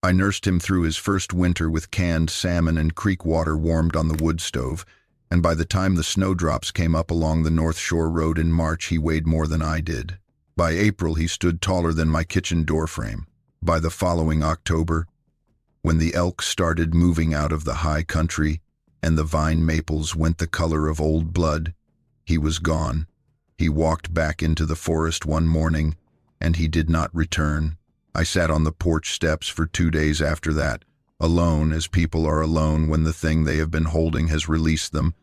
I nursed him through his first winter with canned salmon and creek water warmed on the wood stove, and by the time the snowdrops came up along the North Shore Road in March, he weighed more than I did. By April, he stood taller than my kitchen doorframe. By the following October, when the elk started moving out of the high country and the vine maples went the color of old blood, he was gone. He walked back into the forest one morning, and he did not return. I sat on the porch steps for 2 days after that, alone as people are alone when the thing they have been holding has released them,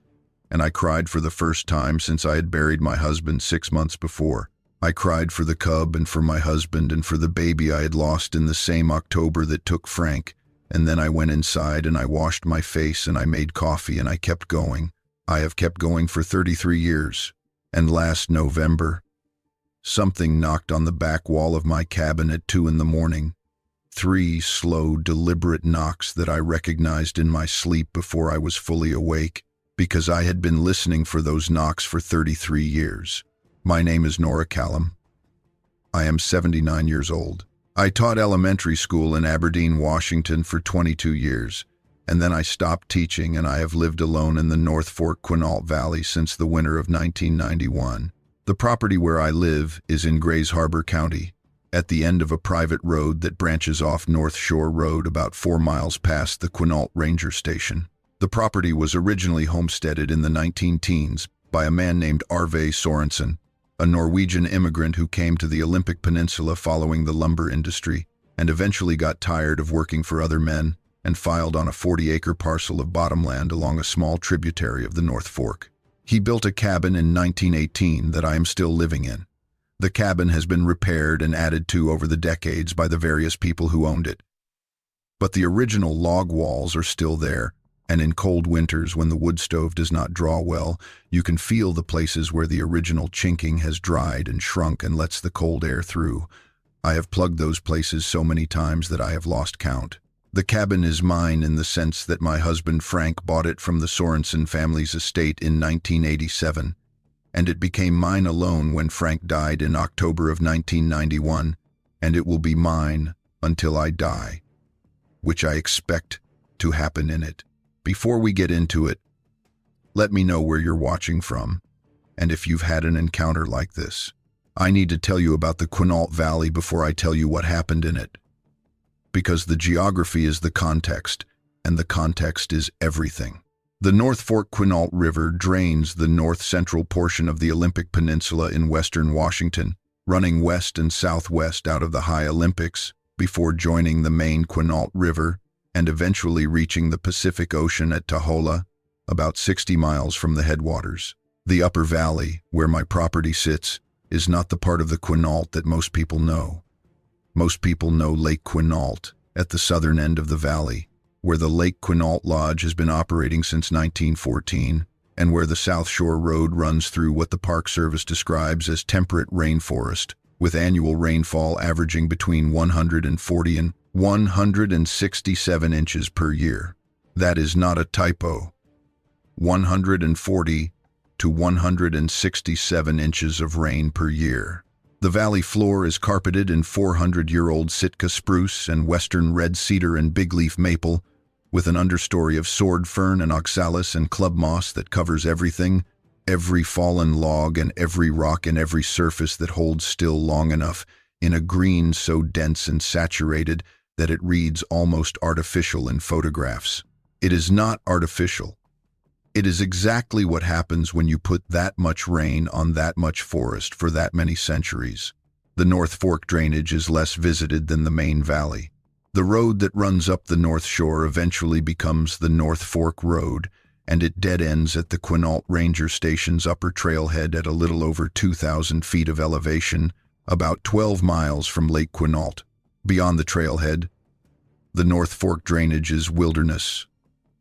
and I cried for the first time since I had buried my husband 6 months before. I cried for the cub and for my husband and for the baby I had lost in the same October that took Frank, and then I went inside and I washed my face and I made coffee and I kept going. I have kept going for 33 years, and last November, something knocked on the back wall of my cabin at 2 a.m. 3 slow, deliberate knocks that I recognized in my sleep before I was fully awake, because I had been listening for those knocks for 33 years. My name is Nora Callum. I am 79 years old. I taught elementary school in Aberdeen, Washington for 22 years, and then I stopped teaching and I have lived alone in the North Fork Quinault Valley since the winter of 1991. The property where I live is in Grays Harbor County, at the end of a private road that branches off North Shore Road about 4 miles past the Quinault Ranger Station. The property was originally homesteaded in the 19-teens by a man named Arve Sorensen, a Norwegian immigrant who came to the Olympic Peninsula following the lumber industry and eventually got tired of working for other men and filed on a 40-acre parcel of bottomland along a small tributary of the North Fork. He built a cabin in 1918 that I am still living in. The cabin has been repaired and added to over the decades by the various people who owned it. But the original log walls are still there, and in cold winters when the wood stove does not draw well, you can feel the places where the original chinking has dried and shrunk and lets the cold air through. I have plugged those places so many times that I have lost count. The cabin is mine in the sense that my husband Frank bought it from the Sorensen family's estate in 1987, and it became mine alone when Frank died in October of 1991, and it will be mine until I die, which I expect to happen in it. Before we get into it, let me know where you're watching from, and if you've had an encounter like this. I need to tell you about the Quinault Valley before I tell you what happened in it, because the geography is the context, and the context is everything. The North Fork Quinault River drains the north-central portion of the Olympic Peninsula in western Washington, running west and southwest out of the high Olympics before joining the main Quinault River and eventually reaching the Pacific Ocean at Taholah, about 60 miles from the headwaters. The upper valley, where my property sits, is not the part of the Quinault that most people know. Most people know Lake Quinault at the southern end of the valley, where the Lake Quinault Lodge has been operating since 1914, and where the South Shore Road runs through what the Park Service describes as temperate rainforest, with annual rainfall averaging between 140 and 167 inches per year. That is not a typo. 140 to 167 inches of rain per year. The valley floor is carpeted in 400-year-old Sitka spruce and western red cedar and bigleaf maple, with an understory of sword fern and oxalis and club moss that covers everything, every fallen log and every rock and every surface that holds still long enough, in a green so dense and saturated that it reads almost artificial in photographs. It is not artificial. It is exactly what happens when you put that much rain on that much forest for that many centuries. The North Fork drainage is less visited than the main valley. The road that runs up the North Shore eventually becomes the North Fork Road, and it dead ends at the Quinault Ranger Station's upper trailhead at a little over 2,000 feet of elevation, about 12 miles from Lake Quinault. Beyond the trailhead, the North Fork drainage is wilderness,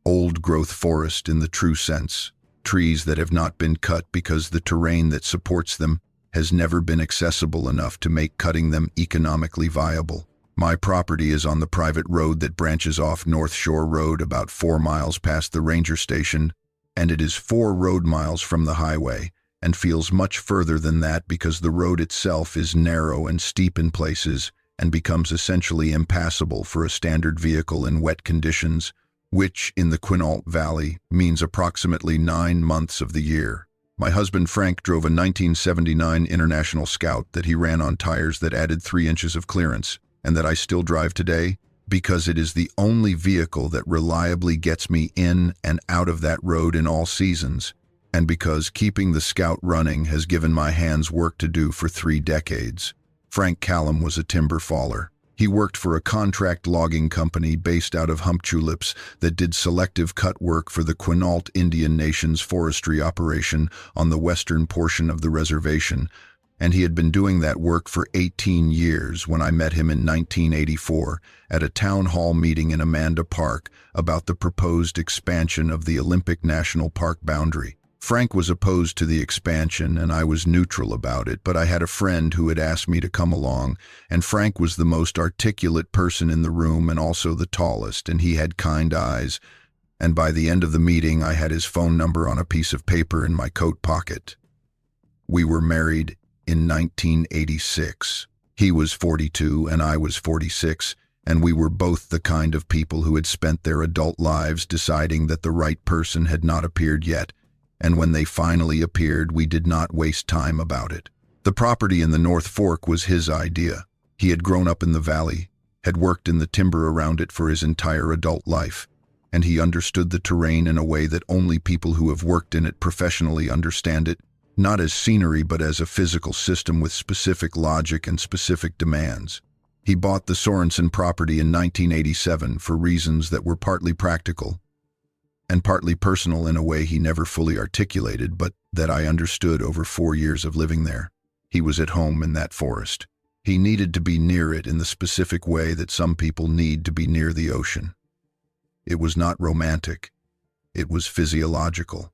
old-growth forest in the true sense, trees that have not been cut because the terrain that supports them has never been accessible enough to make cutting them economically viable. My property is on the private road that branches off North Shore Road about 4 miles past the ranger station, and it is 4 road miles from the highway, and feels much further than that because the road itself is narrow and steep in places, and becomes essentially impassable for a standard vehicle in wet conditions, which, in the Quinault Valley, means approximately 9 months of the year. My husband Frank drove a 1979 International Scout that he ran on tires that added 3 inches of clearance, and that I still drive today, because it is the only vehicle that reliably gets me in and out of that road in all seasons, and because keeping the Scout running has given my hands work to do for 3 decades. Frank Callum was a timber faller. He worked for a contract logging company based out of Childless that did selective cut work for the Quinault Indian Nation's forestry operation on the western portion of the reservation, and he had been doing that work for 18 years when I met him in 1984 at a town hall meeting in Amanda Park about the proposed expansion of the Olympic National Park boundary. Frank was opposed to the expansion, and I was neutral about it, but I had a friend who had asked me to come along, and Frank was the most articulate person in the room and also the tallest, and he had kind eyes, and by the end of the meeting I had his phone number on a piece of paper in my coat pocket. We were married in 1986. He was 42 and I was 46, and we were both the kind of people who had spent their adult lives deciding that the right person had not appeared yet, and when they finally appeared, we did not waste time about it. The property in the North Fork was his idea. He had grown up in the valley, had worked in the timber around it for his entire adult life, and he understood the terrain in a way that only people who have worked in it professionally understand it, not as scenery but as a physical system with specific logic and specific demands. He bought the Sorensen property in 1987 for reasons that were partly practical and partly personal in a way he never fully articulated, but that I understood over 4 years of living there. He was at home in that forest. He needed to be near it in the specific way that some people need to be near the ocean. It was not romantic. It was physiological.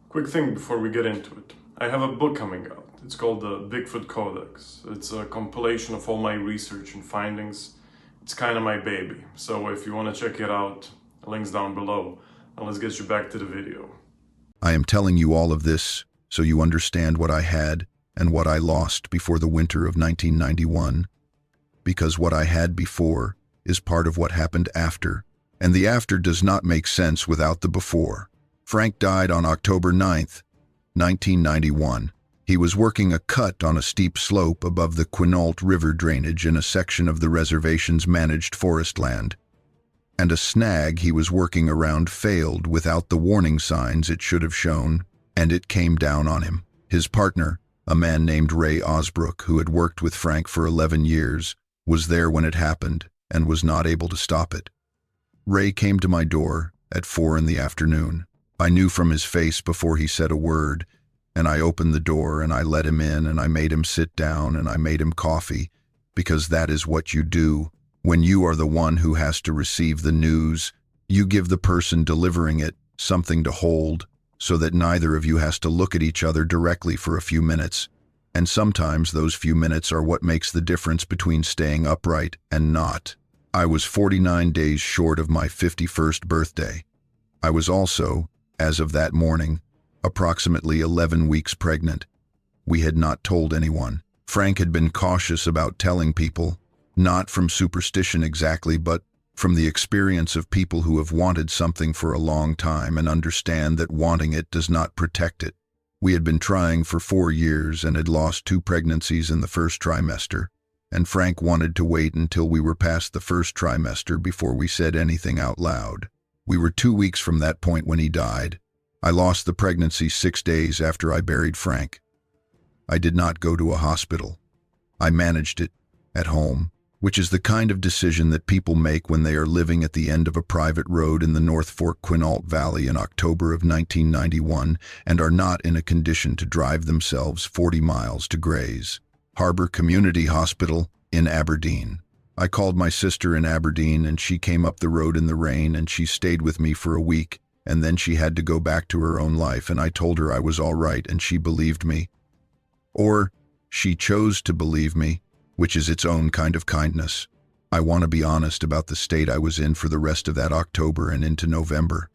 Quick thing before we get into it. I have a book coming out. It's called the Bigfoot Codex. It's a compilation of all my research and findings. It's kind of my baby. So if you want to check it out, links down below, and let's get you back to the video. I am telling you all of this so you understand what I had and what I lost before the winter of 1991, because what I had before is part of what happened after, and the after does not make sense without the before. Frank died on October 9th, 1991. He was working a cut on a steep slope above the Quinault River drainage in a section of the reservation's managed forest land, and a snag he was working around failed without the warning signs it should have shown, and it came down on him. His partner, a man named Ray Osbrook, who had worked with Frank for 11 years, was there when it happened and was not able to stop it. Ray came to my door at 4 in the afternoon. I knew from his face before he said a word, and I opened the door and I let him in and I made him sit down and I made him coffee, because that is what you do. When you are the one who has to receive the news, you give the person delivering it something to hold so that neither of you has to look at each other directly for a few minutes. And sometimes those few minutes are what makes the difference between staying upright and not. I was 49 days short of my 51st birthday. I was also, as of that morning, approximately 11 weeks pregnant. We had not told anyone. Frank had been cautious about telling people, not from superstition exactly, but from the experience of people who have wanted something for a long time and understand that wanting it does not protect it. We had been trying for 4 years and had lost 2 pregnancies in the first trimester, and Frank wanted to wait until we were past the first trimester before we said anything out loud. We were 2 weeks from that point when he died. I lost the pregnancy 6 days after I buried Frank. I did not go to a hospital. I managed it at home, which is the kind of decision that people make when they are living at the end of a private road in the North Fork Quinault Valley in October of 1991 and are not in a condition to drive themselves 40 miles to Grays Harbor Community Hospital in Aberdeen. I called my sister in Aberdeen and she came up the road in the rain and she stayed with me for a week, and then she had to go back to her own life, and I told her I was all right and she believed me. Or she chose to believe me, which is its own kind of kindness. I want to be honest about the state I was in for the rest of that October and into November.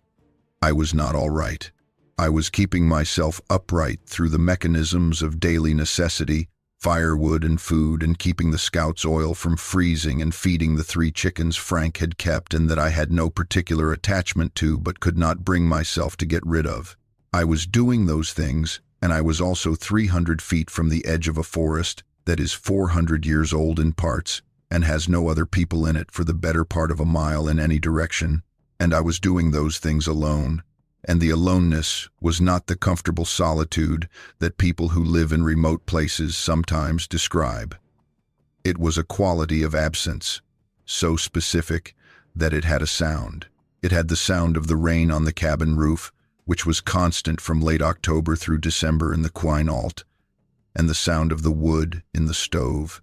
I was not all right. I was keeping myself upright through the mechanisms of daily necessity, firewood and food, and keeping the Scout's oil from freezing, and feeding the 3 chickens Frank had kept and that I had no particular attachment to but could not bring myself to get rid of. I was doing those things, and I was also 300 feet from the edge of a forest that is 400 years old in parts and has no other people in it for the better part of a mile in any direction, and I was doing those things alone. And the aloneness was not the comfortable solitude that people who live in remote places sometimes describe. It was a quality of absence, so specific that it had a sound. It had the sound of the rain on the cabin roof, which was constant from late October through December in the Quinault, and the sound of the wood in the stove,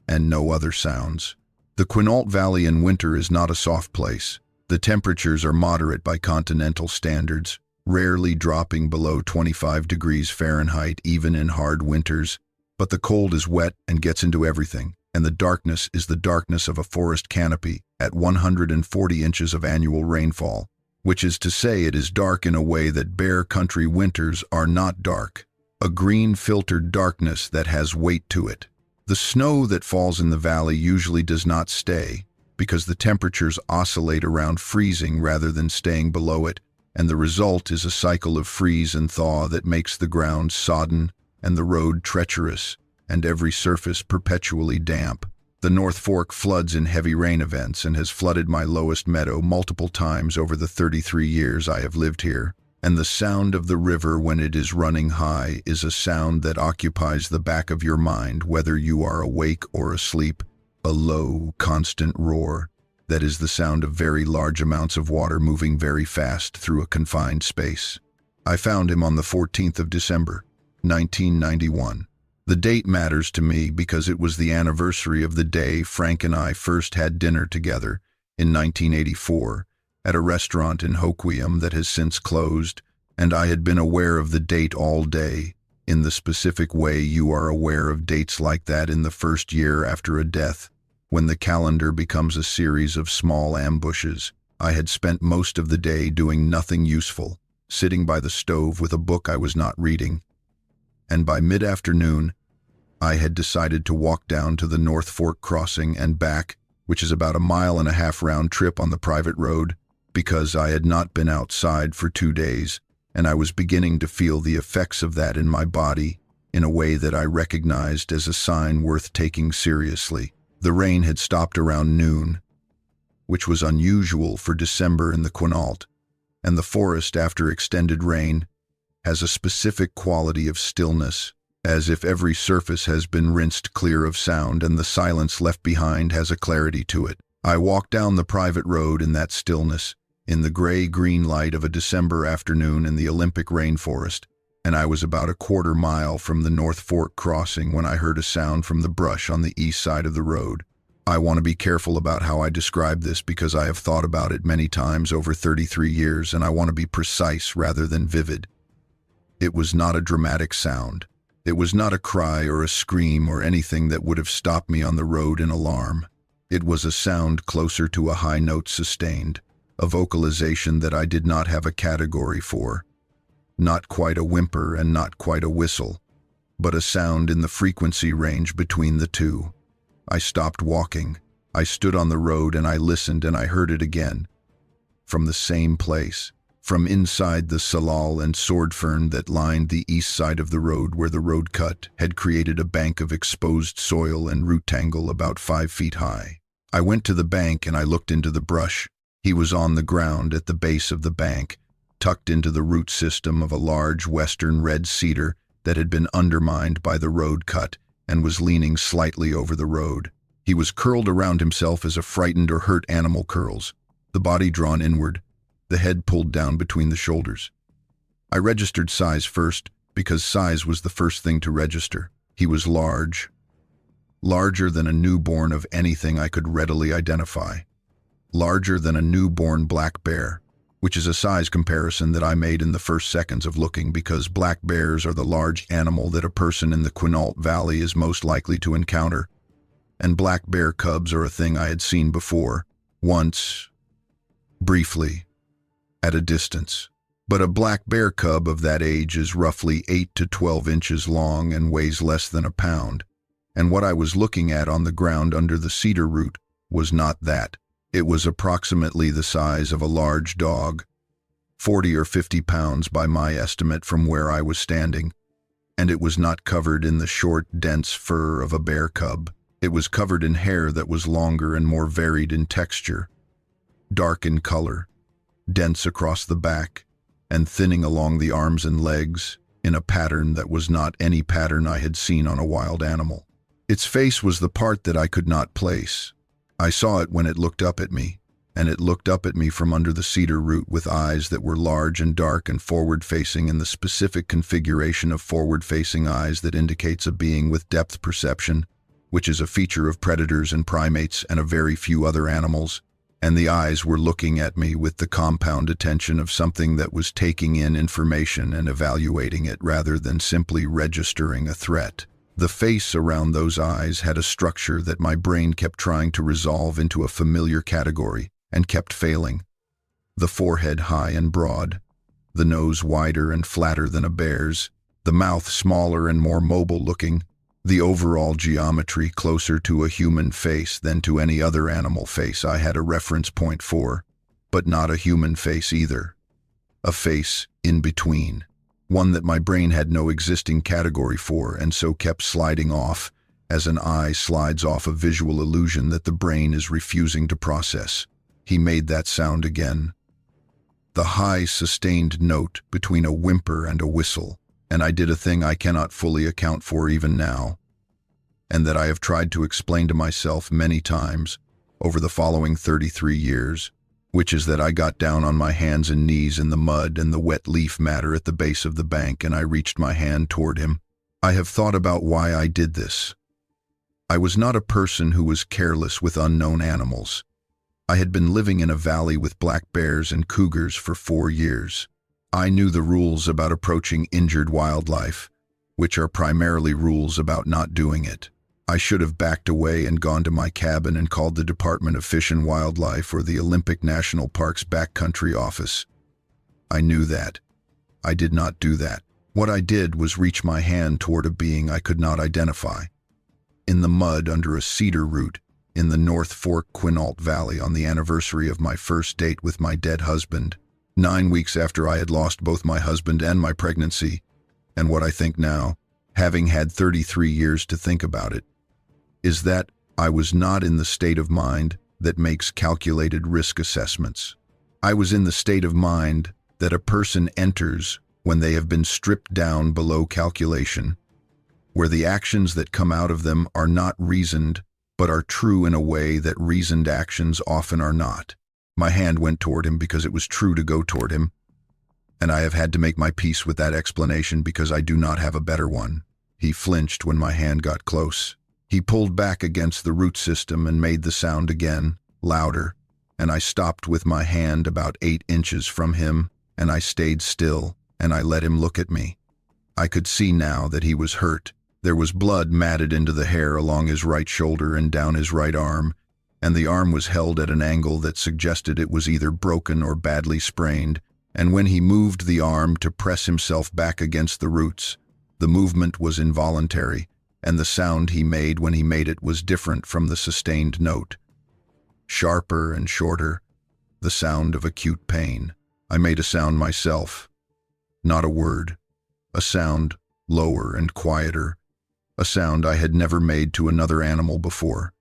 and no other sounds. The Quinault Valley in winter is not a soft place. The temperatures are moderate by continental standards, rarely dropping below 25 degrees Fahrenheit even in hard winters, but the cold is wet and gets into everything, and the darkness is the darkness of a forest canopy at 140 inches of annual rainfall, which is to say it is dark in a way that bare country winters are not dark, a green filtered darkness that has weight to it. The snow that falls in the valley usually does not stay, because the temperatures oscillate around freezing rather than staying below it, and the result is a cycle of freeze and thaw that makes the ground sodden and the road treacherous and every surface perpetually damp. The North Fork floods in heavy rain events and has flooded my lowest meadow multiple times over the 33 years I have lived here, and the sound of the river when it is running high is a sound that occupies the back of your mind whether you are awake or asleep. A low, constant roar that is the sound of very large amounts of water moving very fast through a confined space. I found him on the 14th of December, 1991. The date matters to me because it was the anniversary of the day Frank and I first had dinner together in 1984 at a restaurant in Hoquiam that has since closed, and I had been aware of the date all day, in the specific way you are aware of dates like that in the first year after a death, when the calendar becomes a series of small ambushes. I had spent most of the day doing nothing useful, sitting by the stove with a book I was not reading, and by mid-afternoon I had decided to walk down to the North Fork crossing and back, which is about a 1.5 mile round trip on the private road, because I had not been outside for 2 days, and I was beginning to feel the effects of that in my body in a way that I recognized as a sign worth taking seriously. The rain had stopped around noon, which was unusual for December in the Quinault, and the forest, after extended rain, has a specific quality of stillness, as if every surface has been rinsed clear of sound and the silence left behind has a clarity to it. I walked down the private road in that stillness, in the gray-green light of a December afternoon in the Olympic rainforest, and I was about a 1/4 mile from the North Fork crossing when I heard a sound from the brush on the east side of the road. I want to be careful about how I describe this because I have thought about it many times over 33 years, and I want to be precise rather than vivid. It was not a dramatic sound. It was not a cry or a scream or anything that would have stopped me on the road in alarm. It was a sound closer to a high note sustained, a vocalization that I did not have a category for. Not quite a whimper and not quite a whistle, but a sound in the frequency range between the two. I stopped walking. I stood on the road and I listened, and I heard it again. From the same place, from inside the salal and sword fern that lined the east side of the road where the road cut had created a bank of exposed soil and root tangle about 5 feet high. I went to the bank and I looked into the brush. He was on the ground at the base of the bank, tucked into the root system of a large western red cedar that had been undermined by the road cut and was leaning slightly over the road. He was curled around himself as a frightened or hurt animal curls, the body drawn inward, the head pulled down between the shoulders. I registered size first, because size was the first thing to register. He was large, larger than a newborn of anything I could readily identify, larger than a newborn black bear, which is a size comparison that I made in the first seconds of looking because black bears are the large animal that a person in the Quinault Valley is most likely to encounter, and black bear cubs are a thing I had seen before, once, briefly, at a distance. But a black bear cub of that age is roughly 8 to 12 inches long and weighs less than a pound. And what I was looking at on the ground under the cedar root was not that. It was approximately the size of a large dog, 40 or 50 pounds by my estimate from where I was standing, and it was not covered in the short, dense fur of a bear cub. It was covered in hair that was longer and more varied in texture, dark in color, dense across the back, and thinning along the arms and legs in a pattern that was not any pattern I had seen on a wild animal. Its face was the part that I could not place. I saw it when it looked up at me, and it looked up at me from under the cedar root with eyes that were large and dark and forward-facing in the specific configuration of forward-facing eyes that indicates a being with depth perception, which is a feature of predators and primates and a very few other animals, and the eyes were looking at me with the compound attention of something that was taking in information and evaluating it rather than simply registering a threat. The face around those eyes had a structure that my brain kept trying to resolve into a familiar category and kept failing. The forehead high and broad, the nose wider and flatter than a bear's, the mouth smaller and more mobile-looking, the overall geometry closer to a human face than to any other animal face I had a reference point for, but not a human face either. A face in between, one that my brain had no existing category for and so kept sliding off, as an eye slides off a visual illusion that the brain is refusing to process. He made that sound again. The high, sustained note between a whimper and a whistle, and I did a thing I cannot fully account for even now, and that I have tried to explain to myself many times over the following 33 years, which is that I got down on my hands and knees in the mud and the wet leaf matter at the base of the bank, and I reached my hand toward him. I have thought about why I did this. I was not a person who was careless with unknown animals. I had been living in a valley with black bears and cougars for 4 years. I knew the rules about approaching injured wildlife, which are primarily rules about not doing it. I should have backed away and gone to my cabin and called the Department of Fish and Wildlife or the Olympic National Park's backcountry office. I knew that. I did not do that. What I did was reach my hand toward a being I could not identify. In the mud under a cedar root, in the North Fork Quinault Valley on the anniversary of my first date with my dead husband, 9 weeks after I had lost both my husband and my pregnancy, and what I think now, having had 33 years to think about it, is that I was not in the state of mind that makes calculated risk assessments. I was in the state of mind that a person enters when they have been stripped down below calculation, where the actions that come out of them are not reasoned, but are true in a way that reasoned actions often are not. My hand went toward him because it was true to go toward him, and I have had to make my peace with that explanation because I do not have a better one. He flinched when my hand got close. He pulled back against the root system and made the sound again, louder, and I stopped with my hand about 8 inches from him, and I stayed still, and I let him look at me. I could see now that he was hurt. There was blood matted into the hair along his right shoulder and down his right arm, and the arm was held at an angle that suggested it was either broken or badly sprained, and when he moved the arm to press himself back against the roots, the movement was involuntary, and the sound he made when he made it was different from the sustained note. Sharper and shorter, the sound of acute pain. I made a sound myself. Not a word. A sound lower and quieter. A sound I had never made to another animal before.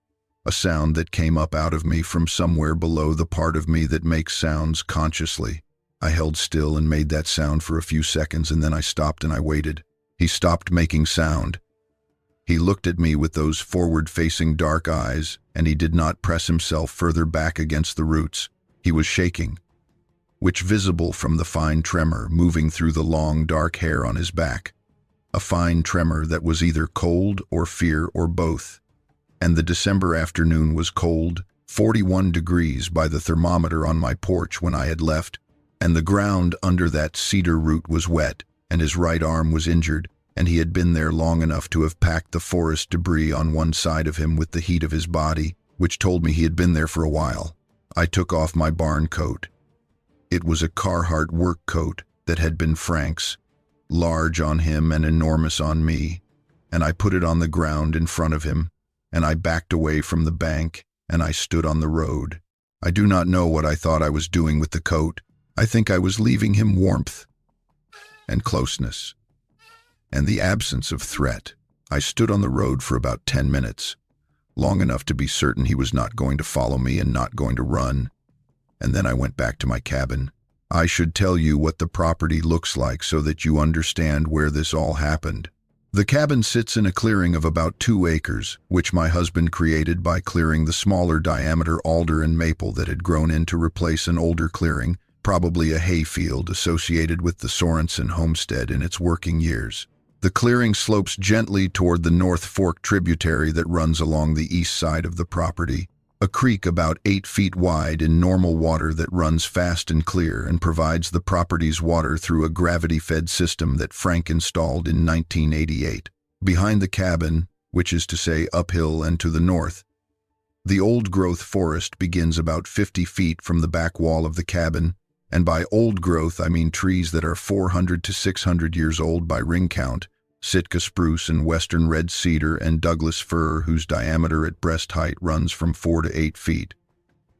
A sound that came up out of me from somewhere below the part of me that makes sounds consciously. I held still and made that sound for a few seconds, and then I stopped and I waited. He stopped making sound. He looked at me with those forward-facing dark eyes, and he did not press himself further back against the roots. He was shaking, which visible from the fine tremor moving through the long dark hair on his back. A fine tremor that was either cold or fear or both. And the December afternoon was cold, 41 degrees by the thermometer on my porch when I had left, and the ground under that cedar root was wet, and his right arm was injured, and he had been there long enough to have packed the forest debris on one side of him with the heat of his body, which told me he had been there for a while. I took off my barn coat. It was a Carhartt work coat that had been Frank's, large on him and enormous on me. and I put it on the ground in front of him, and I backed away from the bank, and I stood on the road. I do not know what I thought I was doing with the coat. I think I was leaving him warmth and closeness and the absence of threat. I stood on the road for about 10 minutes, long enough to be certain he was not going to follow me and not going to run, and then I went back to my cabin. I should tell you what the property looks like so that you understand where this all happened. The cabin sits in a clearing of about 2 acres, which my husband created by clearing the smaller diameter alder and maple that had grown in to replace an older clearing, probably a hayfield associated with the Sorensen homestead in its working years. The clearing slopes gently toward the North Fork tributary that runs along the east side of the property, a creek about 8 feet wide in normal water that runs fast and clear and provides the property's water through a gravity-fed system that Frank installed in 1988. Behind the cabin, which is to say uphill and to the north, the old-growth forest begins about 50 feet from the back wall of the cabin, and by old growth I mean trees that are 400 to 600 years old by ring count, Sitka spruce and western red cedar and Douglas fir whose diameter at breast height runs from 4 to 8 feet.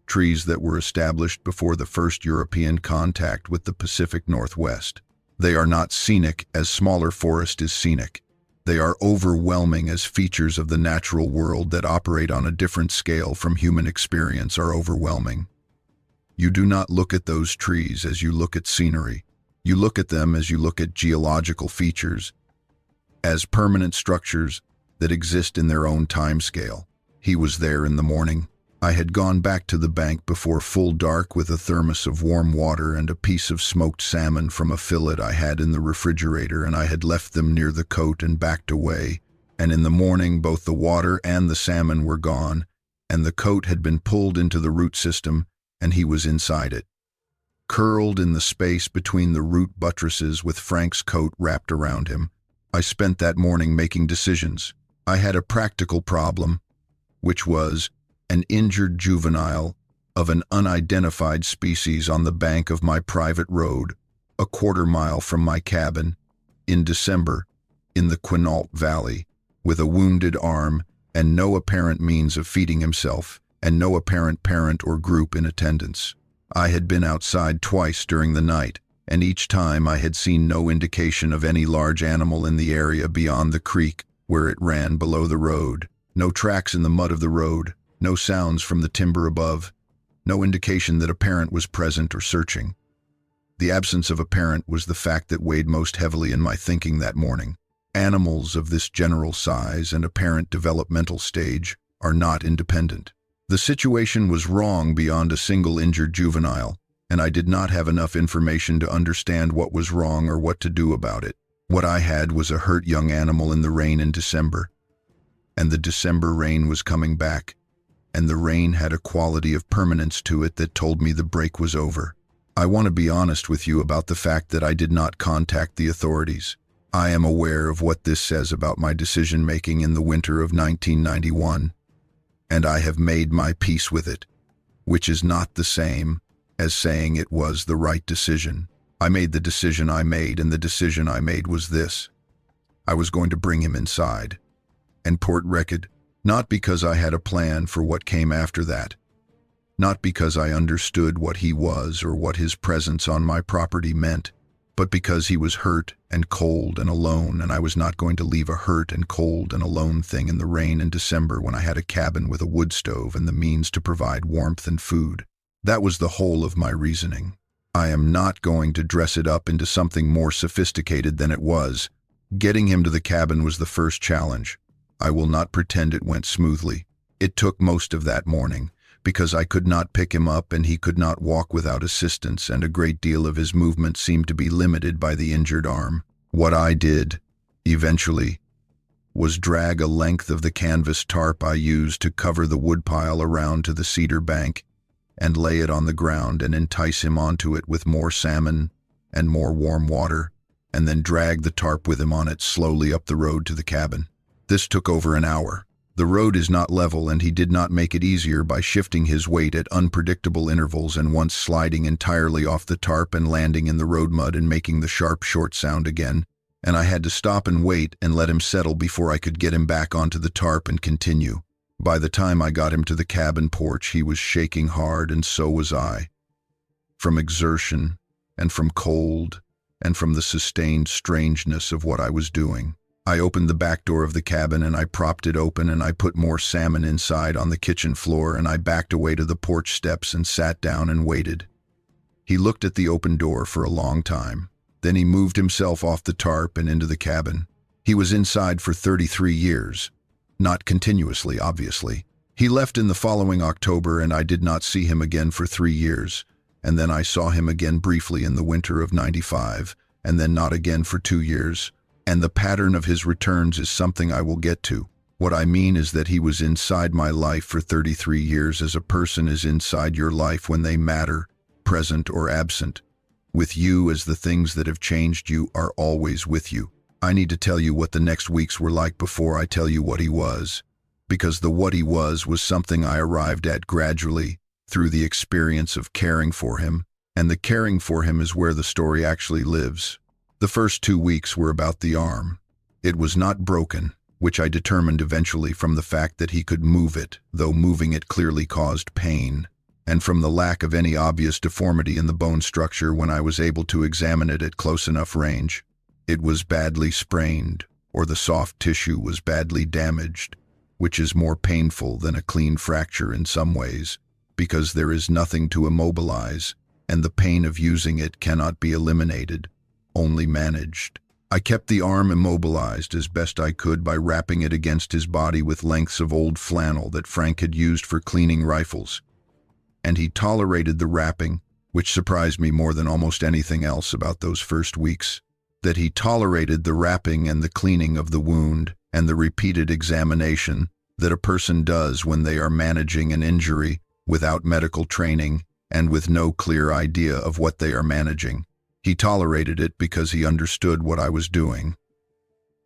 Trees that were established before the first European contact with the Pacific Northwest. They are not scenic as smaller forest is scenic. They are overwhelming as features of the natural world that operate on a different scale from human experience are overwhelming. You do not look at those trees as you look at scenery. You look at them as you look at geological features, as permanent structures that exist in their own time scale. He was there in the morning. I had gone back to the bank before full dark with a thermos of warm water and a piece of smoked salmon from a fillet I had in the refrigerator, and I had left them near the coat and backed away, and in the morning both the water and the salmon were gone, and the coat had been pulled into the root system, and he was inside it, curled in the space between the root buttresses with Frank's coat wrapped around him. I spent that morning making decisions. I had a practical problem, which was an injured juvenile of an unidentified species on the bank of my private road, a quarter-mile from my cabin, in December, in the Quinault Valley, with a wounded arm and no apparent means of feeding himself, and no apparent parent or group in attendance. I had been outside twice during the night, and each time I had seen no indication of any large animal in the area beyond the creek where it ran below the road. No tracks in the mud of the road, no sounds from the timber above, no indication that a parent was present or searching. The absence of a parent was the fact that weighed most heavily in my thinking that morning. Animals of this general size and apparent developmental stage are not independent. The situation was wrong beyond a single injured juvenile, and I did not have enough information to understand what was wrong or what to do about it. What I had was a hurt young animal in the rain in December, and the December rain was coming back, and the rain had a quality of permanence to it that told me the break was over. I want to be honest with you about the fact that I did not contact the authorities. I am aware of what this says about my decision-making in the winter of 1991, and I have made my peace with it, which is not the same as saying it was the right decision. I made the decision I made, and the decision I made was this. I was going to bring him inside and Port Record, not because I had a plan for what came after that, not because I understood what he was or what his presence on my property meant, but because he was hurt and cold and alone, and I was not going to leave a hurt and cold and alone thing in the rain in December when I had a cabin with a wood stove and the means to provide warmth and food. That was the whole of my reasoning. I am not going to dress it up into something more sophisticated than it was. Getting him to the cabin was the first challenge. I will not pretend it went smoothly. It took most of that morning, because I could not pick him up and he could not walk without assistance, and a great deal of his movement seemed to be limited by the injured arm. What I did, eventually, was drag a length of the canvas tarp I used to cover the woodpile around to the cedar bank, and lay it on the ground and entice him onto it with more salmon and more warm water, and then drag the tarp with him on it slowly up the road to the cabin. This took over an hour. The road is not level, and he did not make it easier by shifting his weight at unpredictable intervals and once sliding entirely off the tarp and landing in the road mud and making the sharp, short sound again. and I had to stop and wait and let him settle before I could get him back onto the tarp and continue. By the time I got him to the cabin porch, he was shaking hard, and so was I. From exertion, and from cold, and from the sustained strangeness of what I was doing. I opened the back door of the cabin and I propped it open and I put more salmon inside on the kitchen floor and I backed away to the porch steps and sat down and waited. He looked at the open door for a long time. Then he moved himself off the tarp and into the cabin. He was inside for 33 years. Not continuously, obviously. He left in the following October and I did not see him again for 3 years. And then I saw him again briefly in the winter of '95, and then not again for 2 years. And the pattern of his returns is something I will get to. What I mean is that he was inside my life for 33 years as a person is inside your life when they matter, present or absent. With you as the things that have changed you are always with you. I need to tell you what the next weeks were like before I tell you what he was. Because the what he was something I arrived at gradually through the experience of caring for him, and the caring for him is where the story actually lives. The first 2 weeks were about the arm. It was not broken, which I determined eventually from the fact that he could move it, though moving it clearly caused pain, and from the lack of any obvious deformity in the bone structure when I was able to examine it at close enough range. It was badly sprained, or the soft tissue was badly damaged, which is more painful than a clean fracture in some ways, because there is nothing to immobilize, and the pain of using it cannot be eliminated, only managed. I kept the arm immobilized as best I could by wrapping it against his body with lengths of old flannel that Frank had used for cleaning rifles. And he tolerated the wrapping, which surprised me more than almost anything else about those first weeks. That he tolerated the wrapping and the cleaning of the wound and the repeated examination that a person does when they are managing an injury without medical training and with no clear idea of what they are managing. He tolerated it because he understood what I was doing,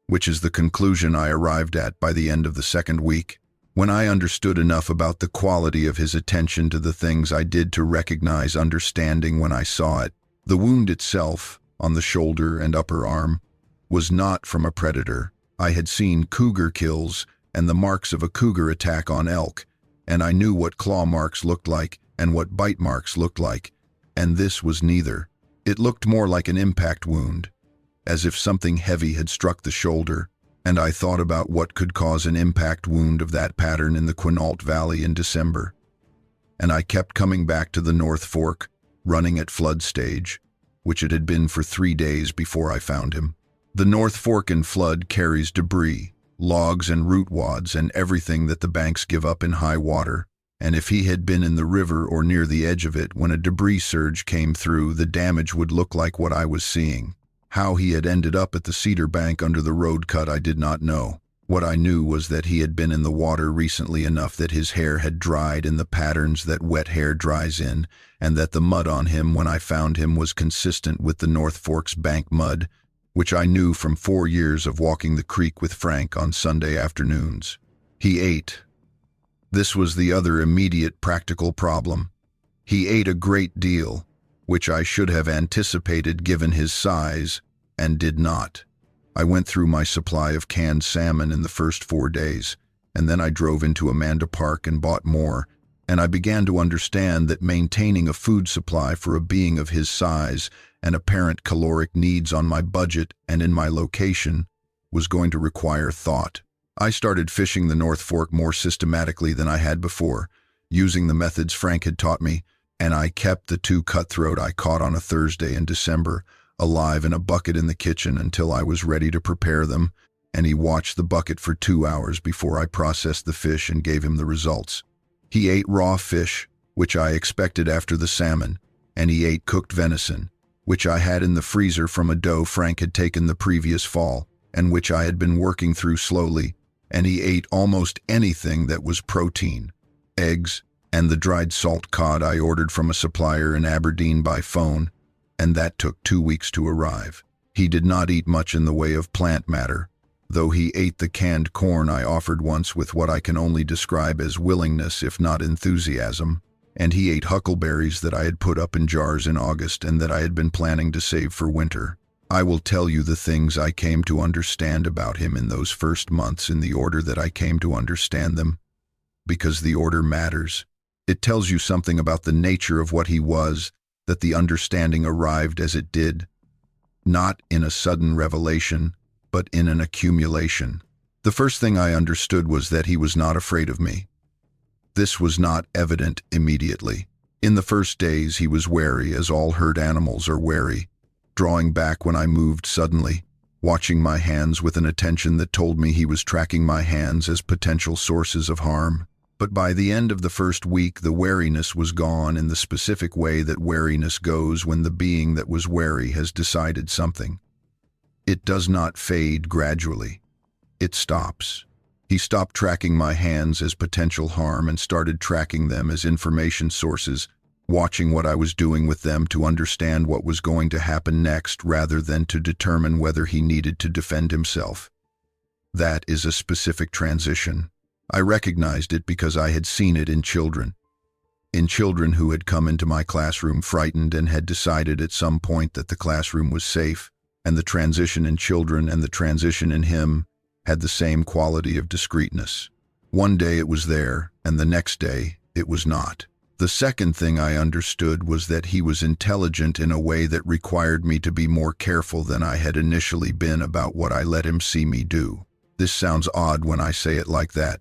which is the conclusion I arrived at by the end of the second week, when I understood enough about the quality of his attention to the things I did to recognize understanding when I saw it. The wound itself, on the shoulder and upper arm, was not from a predator. I had seen cougar kills and the marks of a cougar attack on elk, and I knew what claw marks looked like and what bite marks looked like, and this was neither. It looked more like an impact wound, as if something heavy had struck the shoulder, and I thought about what could cause an impact wound of that pattern in the Quinault Valley in December. And I kept coming back to the North Fork, running at flood stage, which it had been for 3 days before I found him. The North Fork in flood carries debris, logs and root wads and everything that the banks give up in high water, and if he had been in the river or near the edge of it when a debris surge came through, the damage would look like what I was seeing. How he had ended up at the cedar bank under the road cut I did not know. What I knew was that he had been in the water recently enough that his hair had dried in the patterns that wet hair dries in, and that the mud on him when I found him was consistent with the North Fork's bank mud, which I knew from 4 years of walking the creek with Frank on Sunday afternoons. He ate. This was the other immediate practical problem. He ate a great deal, which I should have anticipated given his size, and did not. I went through my supply of canned salmon in the first 4 days, and then I drove into Amanda Park and bought more, and I began to understand that maintaining a food supply for a being of his size and apparent caloric needs on my budget and in my location was going to require thought. I started fishing the North Fork more systematically than I had before, using the methods Frank had taught me, and I kept the 2 cutthroat I caught on a Thursday in December alive in a bucket in the kitchen until I was ready to prepare them, and he watched the bucket for 2 hours before I processed the fish and gave him the results. He ate raw fish, which I expected after the salmon, and he ate cooked venison, which I had in the freezer from a doe Frank had taken the previous fall, and which I had been working through slowly, and he ate almost anything that was protein, eggs, and the dried salt cod I ordered from a supplier in Aberdeen by phone, and that took 2 weeks to arrive. He did not eat much in the way of plant matter, though he ate the canned corn I offered once with what I can only describe as willingness if not enthusiasm, and he ate huckleberries that I had put up in jars in August and that I had been planning to save for winter. I will tell you the things I came to understand about him in those first months in the order that I came to understand them, because the order matters. It tells you something about the nature of what he was, that the understanding arrived as it did, not in a sudden revelation, but in an accumulation. The first thing I understood was that he was not afraid of me. This was not evident immediately. In the first days he was wary, as all herd animals are wary, drawing back when I moved suddenly, watching my hands with an attention that told me he was tracking my hands as potential sources of harm. But by the end of the first week, the wariness was gone in the specific way that wariness goes when the being that was wary has decided something. It does not fade gradually. It stops. He stopped tracking my hands as potential harm and started tracking them as information sources, watching what I was doing with them to understand what was going to happen next rather than to determine whether he needed to defend himself. That is a specific transition. I recognized it because I had seen it in children who had come into my classroom frightened and had decided at some point that the classroom was safe, and the transition in children and the transition in him had the same quality of discreteness. One day it was there, and the next day it was not. The second thing I understood was that he was intelligent in a way that required me to be more careful than I had initially been about what I let him see me do. This sounds odd when I say it like that,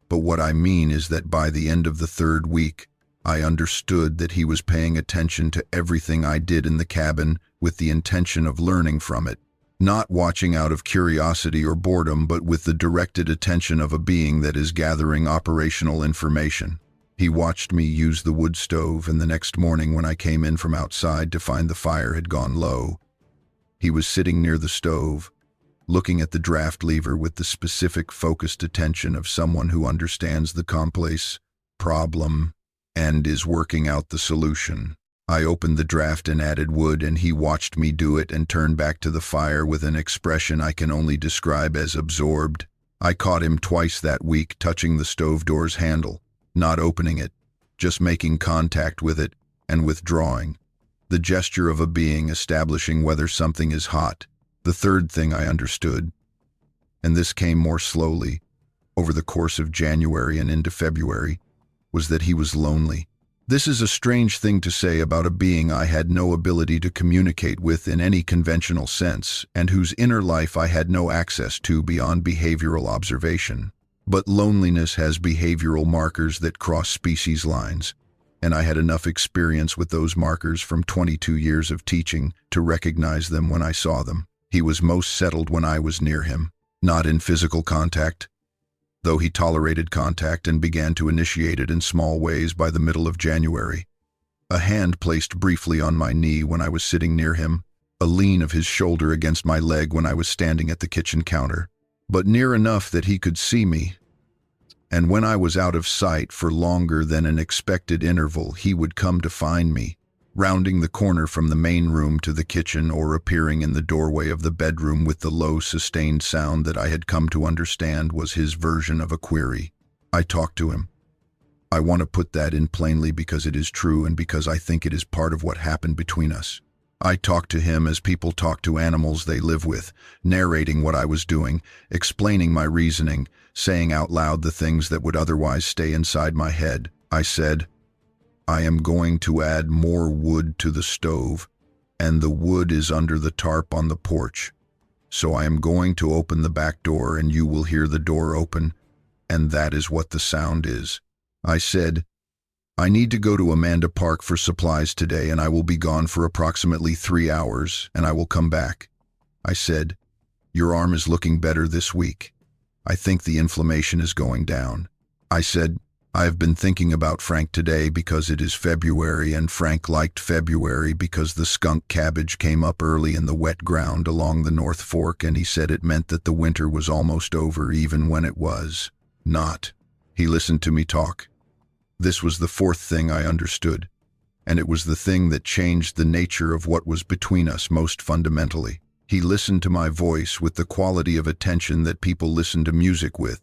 but what I mean is that by the end of the third week, I understood that he was paying attention to everything I did in the cabin with the intention of learning from it, not watching out of curiosity or boredom, but with the directed attention of a being that is gathering operational information. He watched me use the wood stove, and the next morning when I came in from outside to find the fire had gone low, he was sitting near the stove, looking at the draft lever with the specific focused attention of someone who understands the complex problem and is working out the solution. I opened the draft and added wood, and he watched me do it and turned back to the fire with an expression I can only describe as absorbed. I caught him twice that week touching the stove door's handle, not opening it, just making contact with it and withdrawing. The gesture of a being establishing whether something is hot. The third thing I understood, and this came more slowly, over the course of January and into February, was that he was lonely. This is a strange thing to say about a being I had no ability to communicate with in any conventional sense, and whose inner life I had no access to beyond behavioral observation. But loneliness has behavioral markers that cross species lines, and I had enough experience with those markers from 22 years of teaching to recognize them when I saw them. He was most settled when I was near him, not in physical contact, though he tolerated contact and began to initiate it in small ways by the middle of January. A hand placed briefly on my knee when I was sitting near him, a lean of his shoulder against my leg when I was standing at the kitchen counter, but near enough that he could see me. And when I was out of sight for longer than an expected interval, he would come to find me, rounding the corner from the main room to the kitchen or appearing in the doorway of the bedroom with the low, sustained sound that I had come to understand was his version of a query. I talked to him. I want to put that in plainly because it is true and because I think it is part of what happened between us. I talked to him as people talk to animals they live with, narrating what I was doing, explaining my reasoning, saying out loud the things that would otherwise stay inside my head. I said, I am going to add more wood to the stove, and the wood is under the tarp on the porch. So I am going to open the back door and you will hear the door open, and that is what the sound is. I said, I need to go to Amanda Park for supplies today, and I will be gone for approximately 3 hours, and I will come back. I said, your arm is looking better this week. I think the inflammation is going down. I said, I have been thinking about Frank today because it is February, and Frank liked February because the skunk cabbage came up early in the wet ground along the North Fork, and he said it meant that the winter was almost over even when it was not. He listened to me talk. This was the fourth thing I understood, and it was the thing that changed the nature of what was between us most fundamentally. He listened to my voice with the quality of attention that people listen to music with,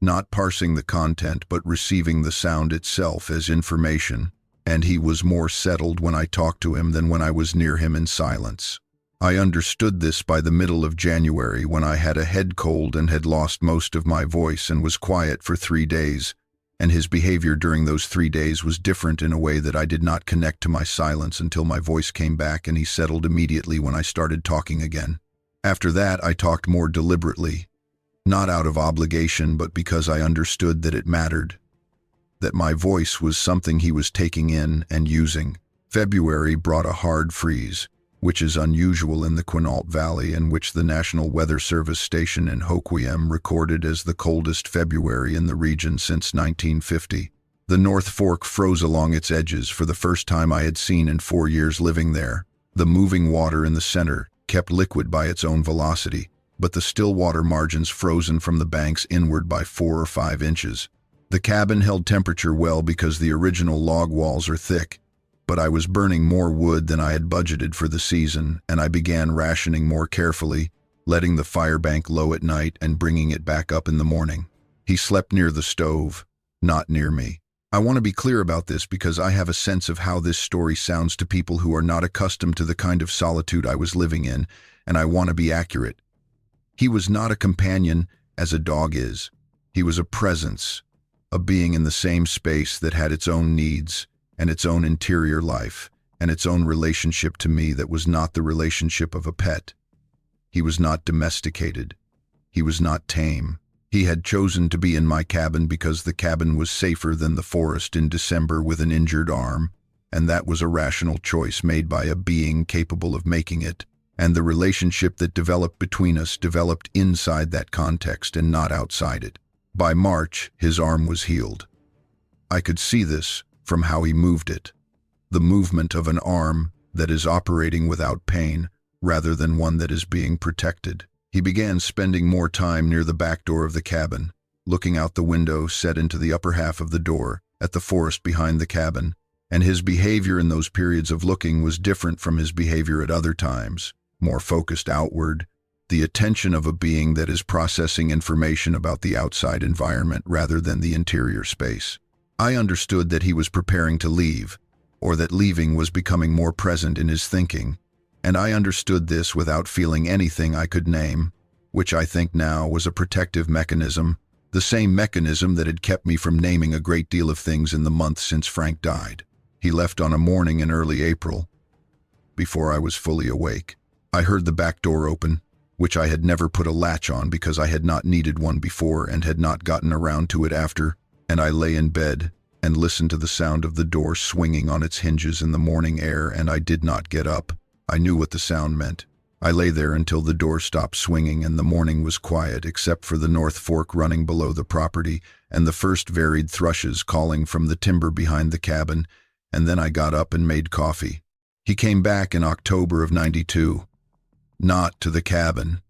not parsing the content but receiving the sound itself as information, and he was more settled when I talked to him than when I was near him in silence. I understood this by the middle of January, when I had a head cold and had lost most of my voice and was quiet for 3 days, and his behavior during those 3 days was different in a way that I did not connect to my silence until my voice came back, and he settled immediately when I started talking again. After that, I talked more deliberately, not out of obligation, but because I understood that it mattered, that my voice was something he was taking in and using. February brought a hard freeze, which is unusual in the Quinault Valley, and which the National Weather Service station in Hoquiam recorded as the coldest February in the region since 1950. The North Fork froze along its edges for the first time I had seen in 4 years living there. The moving water in the center kept liquid by its own velocity, but the still water margins frozen from the banks inward by 4 or 5 inches. The cabin held temperature well because the original log walls are thick, but I was burning more wood than I had budgeted for the season, and I began rationing more carefully, letting the fire bank low at night and bringing it back up in the morning. He slept near the stove, not near me. I want to be clear about this because I have a sense of how this story sounds to people who are not accustomed to the kind of solitude I was living in, and I want to be accurate. He was not a companion as a dog is. He was a presence, a being in the same space that had its own needs and its own interior life and its own relationship to me that was not the relationship of a pet. He was not domesticated. He was not tame. He had chosen to be in my cabin because the cabin was safer than the forest in December with an injured arm, and that was a rational choice made by a being capable of making it, and the relationship that developed between us developed inside that context and not outside it. By March, his arm was healed. I could see this from how he moved it, the movement of an arm that is operating without pain rather than one that is being protected. He began spending more time near the back door of the cabin, looking out the window set into the upper half of the door at the forest behind the cabin, and his behavior in those periods of looking was different from his behavior at other times, more focused outward, the attention of a being that is processing information about the outside environment rather than the interior space. I understood that he was preparing to leave, or that leaving was becoming more present in his thinking, and I understood this without feeling anything I could name, which I think now was a protective mechanism, the same mechanism that had kept me from naming a great deal of things in the months since Frank died. He left on a morning in early April, before I was fully awake. I heard the back door open, which I had never put a latch on because I had not needed one before and had not gotten around to it after, and I lay in bed and listened to the sound of the door swinging on its hinges in the morning air, and I did not get up. I knew what the sound meant. I lay there until the door stopped swinging and the morning was quiet except for the North Fork running below the property and the first varied thrushes calling from the timber behind the cabin, and then I got up and made coffee. He came back in October of '92. Not to the cabin,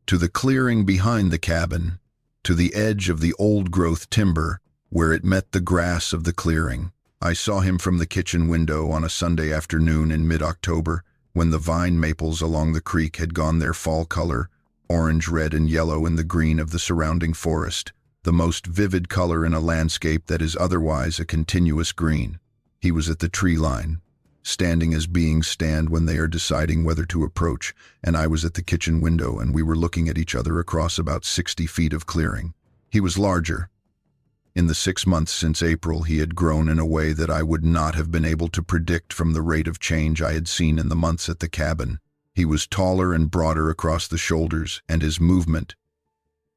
to the clearing behind the cabin, to the edge of the old-growth timber where it met the grass of the clearing. I saw him from the kitchen window on a Sunday afternoon in mid-October, when the vine maples along the creek had gone their fall color, orange, red, and yellow in the green of the surrounding forest, the most vivid color in a landscape that is otherwise a continuous green. He was at the tree line, standing as beings stand when they are deciding whether to approach, and I was at the kitchen window, and we were looking at each other across about 60 feet of clearing. He was larger. In the 6 months since April, he had grown in a way that I would not have been able to predict from the rate of change I had seen in the months at the cabin. He was taller and broader across the shoulders, and his movement,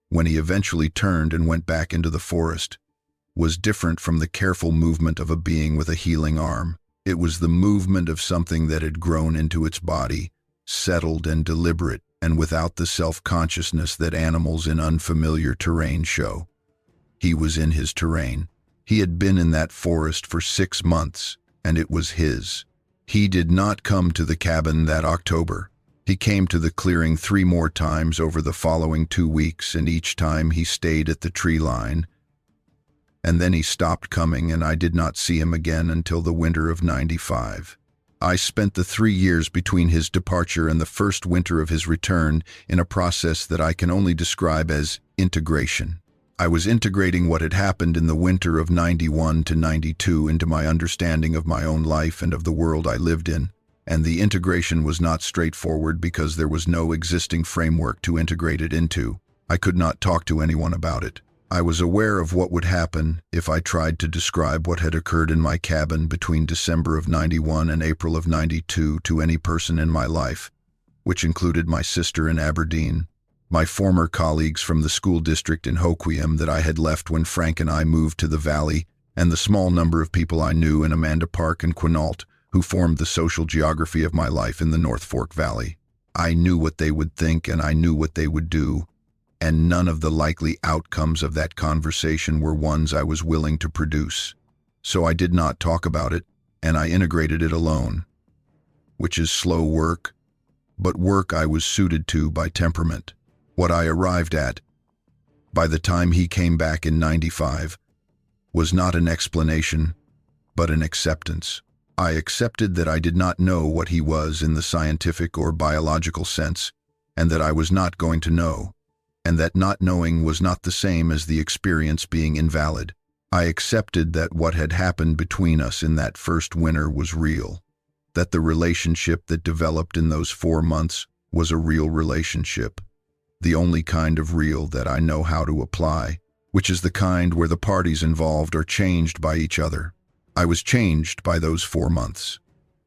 when he eventually turned and went back into the forest, was different from the careful movement of a being with a healing arm. It was the movement of something that had grown into its body, settled and deliberate, and without the self-consciousness that animals in unfamiliar terrain show. He was in his terrain. He had been in that forest for 6 months, and it was his. He did not come to the cabin that October. He came to the clearing 3 more times over the following 2 weeks, and each time he stayed at the tree line. And then he stopped coming, and I did not see him again until the winter of '95. I spent the 3 years between his departure and the first winter of his return in a process that I can only describe as integration. I was integrating what had happened in the winter of '91 to '92 into my understanding of my own life and of the world I lived in. and the integration was not straightforward because there was no existing framework to integrate it into. I could not talk to anyone about it. I was aware of what would happen if I tried to describe what had occurred in my cabin between December of '91 and April of '92 to any person in my life, which included my sister in Aberdeen, my former colleagues from the school district in Hoquiam that I had left when Frank and I moved to the valley, and the small number of people I knew in Amanda Park and Quinault who formed the social geography of my life in the North Fork Valley. I knew what they would think and I knew what they would do, and none of the likely outcomes of that conversation were ones I was willing to produce. So I did not talk about it, and I integrated it alone, which is slow work, but work I was suited to by temperament. What I arrived at, by the time he came back in '95, was not an explanation, but an acceptance. I accepted that I did not know what he was in the scientific or biological sense, and that I was not going to know, and that not knowing was not the same as the experience being invalid. I accepted that what had happened between us in that first winter was real, that the relationship that developed in those 4 months was a real relationship, the only kind of real that I know how to apply, which is the kind where the parties involved are changed by each other. I was changed by those 4 months.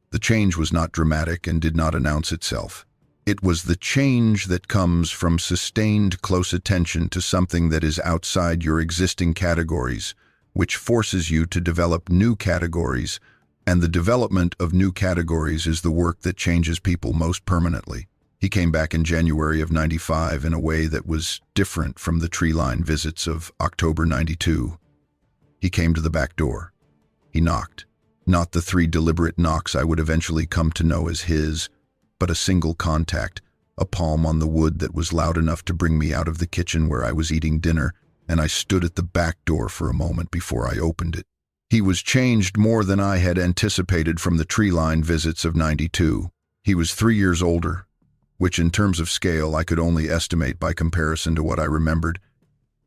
The change was not dramatic and did not announce itself. It was the change that comes from sustained close attention to something that is outside your existing categories, which forces you to develop new categories, and the development of new categories is the work that changes people most permanently. He came back in January of '95 in a way that was different from the tree-line visits of October '92. He came to the back door. He knocked. Not the 3 deliberate knocks I would eventually come to know as his, but a single contact, a palm on the wood that was loud enough to bring me out of the kitchen where I was eating dinner, and I stood at the back door for a moment before I opened it. He was changed more than I had anticipated from the tree-line visits of '92. He was 3 years older, which in terms of scale I could only estimate by comparison to what I remembered,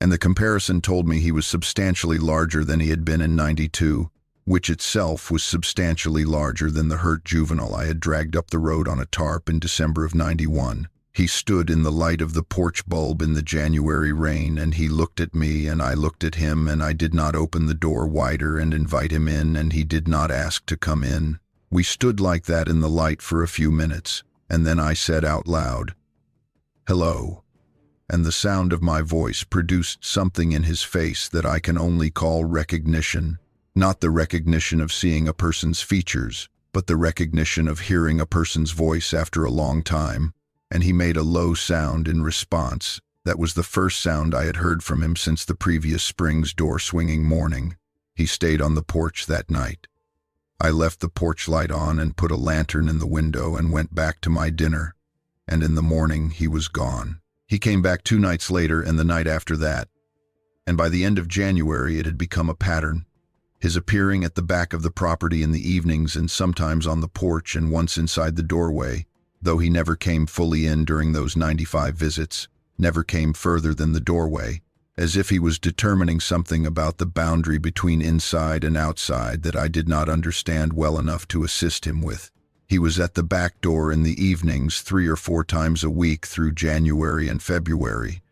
and the comparison told me he was substantially larger than he had been in '92, which itself was substantially larger than the hurt juvenile I had dragged up the road on a tarp in December of '91. He stood in the light of the porch bulb in the January rain, and he looked at me and I looked at him, and I did not open the door wider and invite him in, and he did not ask to come in. We stood like that in the light for a few minutes, and then I said out loud, "Hello," and the sound of my voice produced something in his face that I can only call recognition. Not the recognition of seeing a person's features, but the recognition of hearing a person's voice after a long time, and he made a low sound in response. That was the first sound I had heard from him since the previous spring's door-swinging morning. He stayed on the porch that night. I left the porch light on and put a lantern in the window and went back to my dinner, and in the morning he was gone. He came back 2 nights later and the night after that, and by the end of January it had become a pattern. His appearing at the back of the property in the evenings and sometimes on the porch and once inside the doorway, though he never came fully in during those '95 visits, never came further than the doorway, as if he was determining something about the boundary between inside and outside that I did not understand well enough to assist him with. He was at the back door in the evenings 3 or 4 times a week through January and February,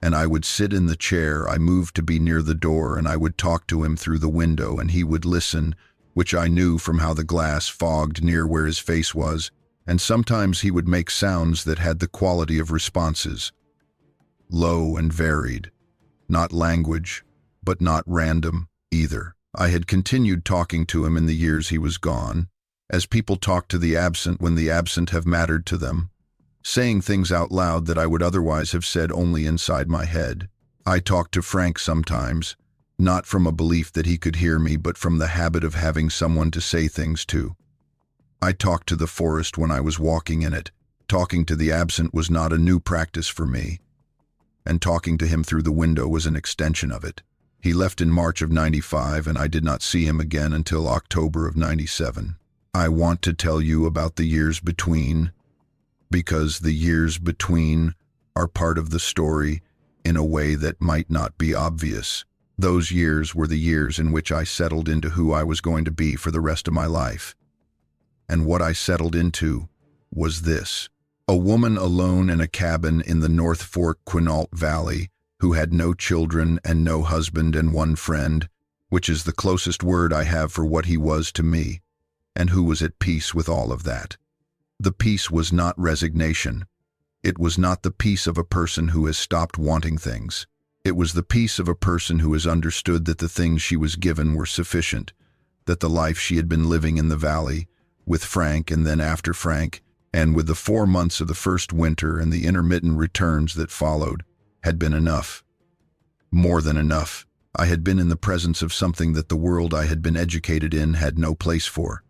and I would sit in the chair I moved to be near the door, and I would talk to him through the window, and he would listen, which I knew from how the glass fogged near where his face was, and sometimes he would make sounds that had the quality of responses, low and varied, not language, but not random either. I had continued talking to him in the years he was gone, as people talk to the absent when the absent have mattered to them, saying things out loud that I would otherwise have said only inside my head. I talked to Frank sometimes, not from a belief that he could hear me, but from the habit of having someone to say things to. I talked to the forest when I was walking in it. Talking to the absent was not a new practice for me, and talking to him through the window was an extension of it. He left in March of '95, and I did not see him again until October of '97. I want to tell you about the years between, because the years between are part of the story in a way that might not be obvious. Those years were the years in which I settled into who I was going to be for the rest of my life. And what I settled into was this. A woman alone in a cabin in the North Fork Quinault Valley who had no children and no husband and one friend, which is the closest word I have for what he was to me, and who was at peace with all of that. The peace was not resignation. It was not the peace of a person who has stopped wanting things. It was the peace of a person who has understood that the things she was given were sufficient, that the life she had been living in the valley, with Frank and then after Frank, and with the 4 months of the first winter and the intermittent returns that followed, had been enough. More than enough. I had been in the presence of something that the world I had been educated in had no place for,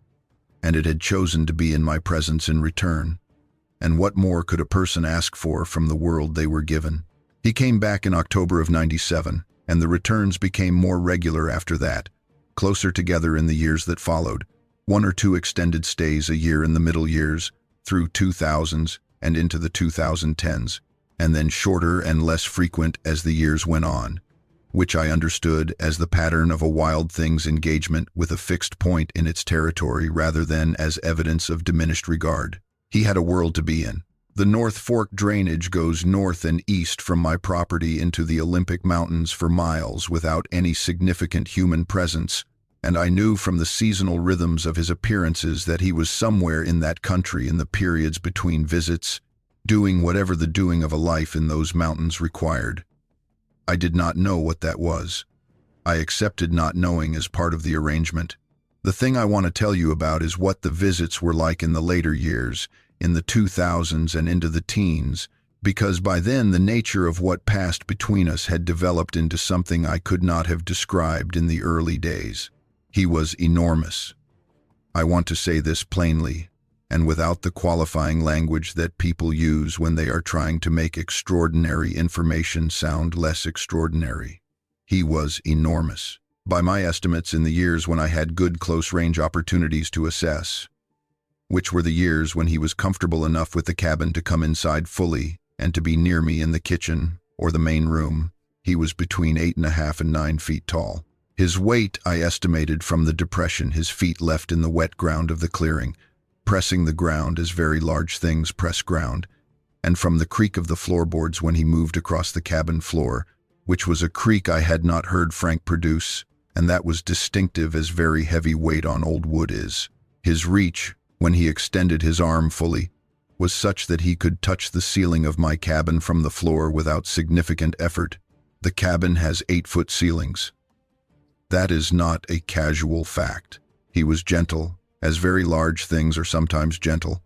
and it had chosen to be in my presence in return. And what more could a person ask for from the world they were given? He came back in October of '97, and the returns became more regular after that, closer together in the years that followed, 1 or 2 extended stays a year in the middle years, through 2000s and into the 2010s, and then shorter and less frequent as the years went on, which I understood as the pattern of a Wild Things engagement with a fixed point in its territory rather than as evidence of diminished regard. He had a world to be in. The North Fork drainage goes north and east from my property into the Olympic Mountains for miles without any significant human presence, and I knew from the seasonal rhythms of his appearances that he was somewhere in that country in the periods between visits, doing whatever the doing of a life in those mountains required. I did not know what that was. I accepted not knowing as part of the arrangement. The thing I want to tell you about is what the visits were like in the later years, in the 2000s and into the teens, because by then the nature of what passed between us had developed into something I could not have described in the early days. He was enormous. I want to say this plainly, and without the qualifying language that people use when they are trying to make extraordinary information sound less extraordinary. He was enormous. By my estimates, in the years when I had good close-range opportunities to assess, which were the years when he was comfortable enough with the cabin to come inside fully and to be near me in the kitchen or the main room, he was between 8.5 and 9 feet tall. His weight I estimated from the depression his feet left in the wet ground of the clearing, pressing the ground as very large things press ground, and from the creak of the floorboards when he moved across the cabin floor, which was a creak I had not heard Frank produce, and that was distinctive as very heavy weight on old wood is. His reach, when he extended his arm fully, was such that he could touch the ceiling of my cabin from the floor without significant effort. The cabin has 8-foot ceilings. That is not a casual fact. He was gentle, as very large things are sometimes gentle.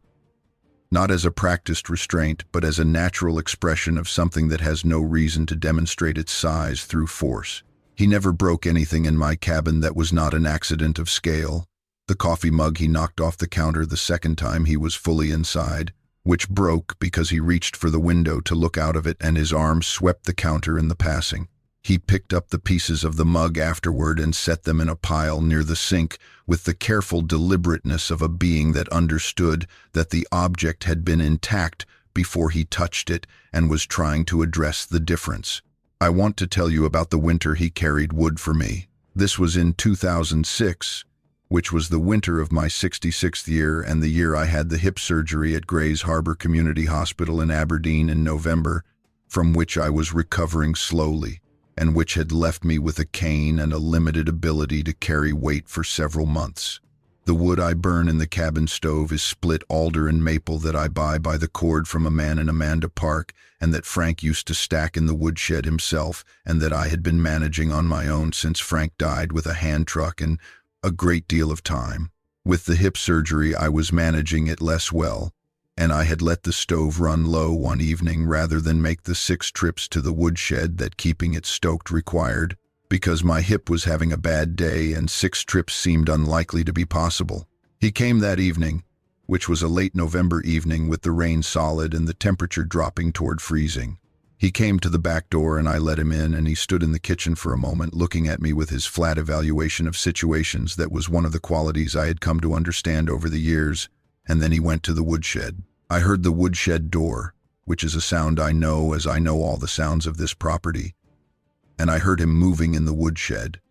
Not as a practiced restraint, but as a natural expression of something that has no reason to demonstrate its size through force. He never broke anything in my cabin that was not an accident of scale. The coffee mug he knocked off the counter the second time he was fully inside, which broke because he reached for the window to look out of it and his arm swept the counter in the passing. He picked up the pieces of the mug afterward and set them in a pile near the sink with the careful deliberateness of a being that understood that the object had been intact before he touched it and was trying to address the difference. I want to tell you about the winter he carried wood for me. This was in 2006, which was the winter of my 66th year and the year I had the hip surgery at Grays Harbor Community Hospital in Aberdeen in November, from which I was recovering slowly, and which had left me with a cane and a limited ability to carry weight for several months. The wood I burn in the cabin stove is split alder and maple that I buy by the cord from a man in Amanda Park and that Frank used to stack in the woodshed himself and that I had been managing on my own since Frank died with a hand truck and a great deal of time. With the hip surgery I was managing it less well, and I had let the stove run low one evening rather than make the 6 trips to the woodshed that keeping it stoked required, because my hip was having a bad day and 6 trips seemed unlikely to be possible. He came that evening, which was a late November evening with the rain solid and the temperature dropping toward freezing. He came to the back door and I let him in, and he stood in the kitchen for a moment looking at me with his flat evaluation of situations that was one of the qualities I had come to understand over the years, and then he went to the woodshed. I heard the woodshed door, which is a sound I know as I know all the sounds of this property, and I heard him moving in the woodshed,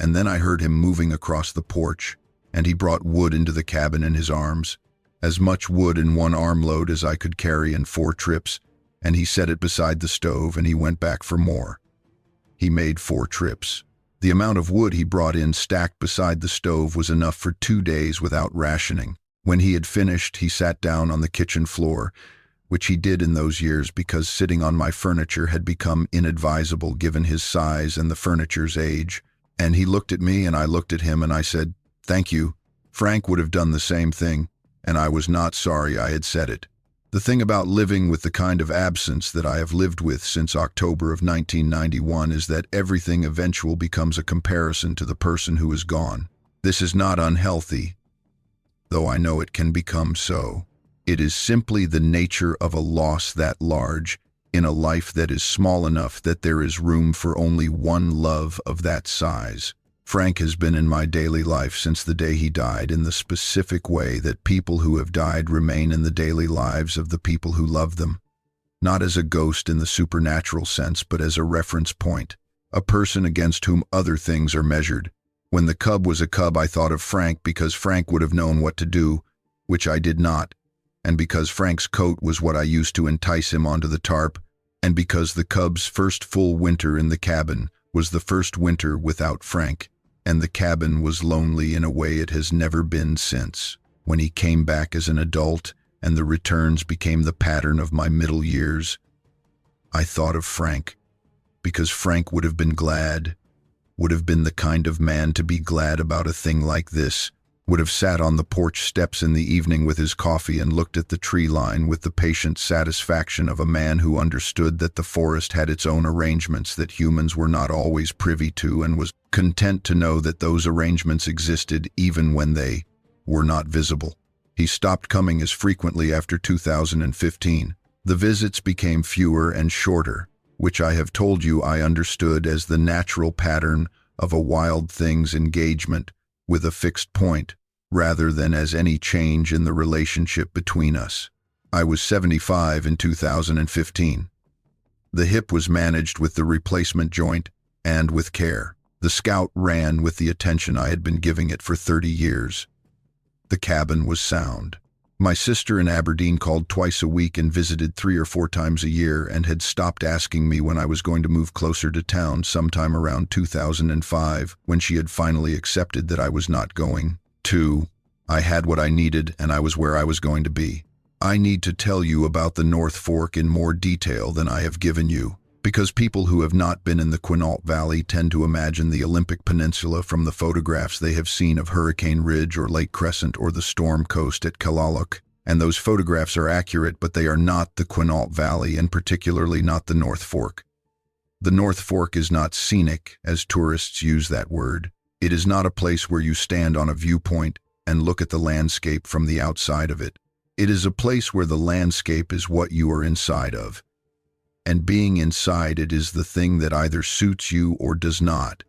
and then I heard him moving across the porch, and he brought wood into the cabin in his arms, as much wood in one armload as I could carry in 4 trips, and he set it beside the stove and he went back for more. He made 4 trips. The amount of wood he brought in stacked beside the stove was enough for 2 days without rationing. When he had finished, he sat down on the kitchen floor, which he did in those years because sitting on my furniture had become inadvisable given his size and the furniture's age. And he looked at me and I looked at him and I said, "Thank you." Frank would have done the same thing, and I was not sorry I had said it. The thing about living with the kind of absence that I have lived with since October of 1991 is that everything eventually becomes a comparison to the person who is gone. This is not unhealthy, though I know it can become so. It is simply the nature of a loss that large in a life that is small enough that there is room for only one love of that size. Frank has been in my daily life since the day he died in the specific way that people who have died remain in the daily lives of the people who love them. Not as a ghost in the supernatural sense, but as a reference point, a person against whom other things are measured. When the cub was a cub, I thought of Frank because Frank would have known what to do, which I did not, and because Frank's coat was what I used to entice him onto the tarp, and because the cub's first full winter in the cabin was the first winter without Frank. And the cabin was lonely in a way it has never been since. When he came back as an adult and the returns became the pattern of my middle years, I thought of Frank, because Frank would have been glad, would have been the kind of man to be glad about a thing like this, would have sat on the porch steps in the evening with his coffee and looked at the tree line with the patient satisfaction of a man who understood that the forest had its own arrangements that humans were not always privy to and was content to know that those arrangements existed even when they were not visible. He stopped coming as frequently after 2015. The visits became fewer and shorter, which I have told you I understood as the natural pattern of a wild thing's engagement with a fixed point, rather than as any change in the relationship between us. I was 75 in 2015. The hip was managed with the replacement joint and with care. The Scout ran with the attention I had been giving it for 30 years. The cabin was sound. My sister in Aberdeen called twice a week and visited 3 or 4 times a year and had stopped asking me when I was going to move closer to town sometime around 2005 when she had finally accepted that I was not going to. I had what I needed and I was where I was going to be. I need to tell you about the North Fork in more detail than I have given you, because people who have not been in the Quinault Valley tend to imagine the Olympic Peninsula from the photographs they have seen of Hurricane Ridge or Lake Crescent or the Storm Coast at Kalaluk, and those photographs are accurate, but they are not the Quinault Valley, and particularly not the North Fork. The North Fork is not scenic, as tourists use that word. It is not a place where you stand on a viewpoint and look at the landscape from the outside of it. It is a place where the landscape is what you are inside of. And being inside it is the thing that either suits you or does not.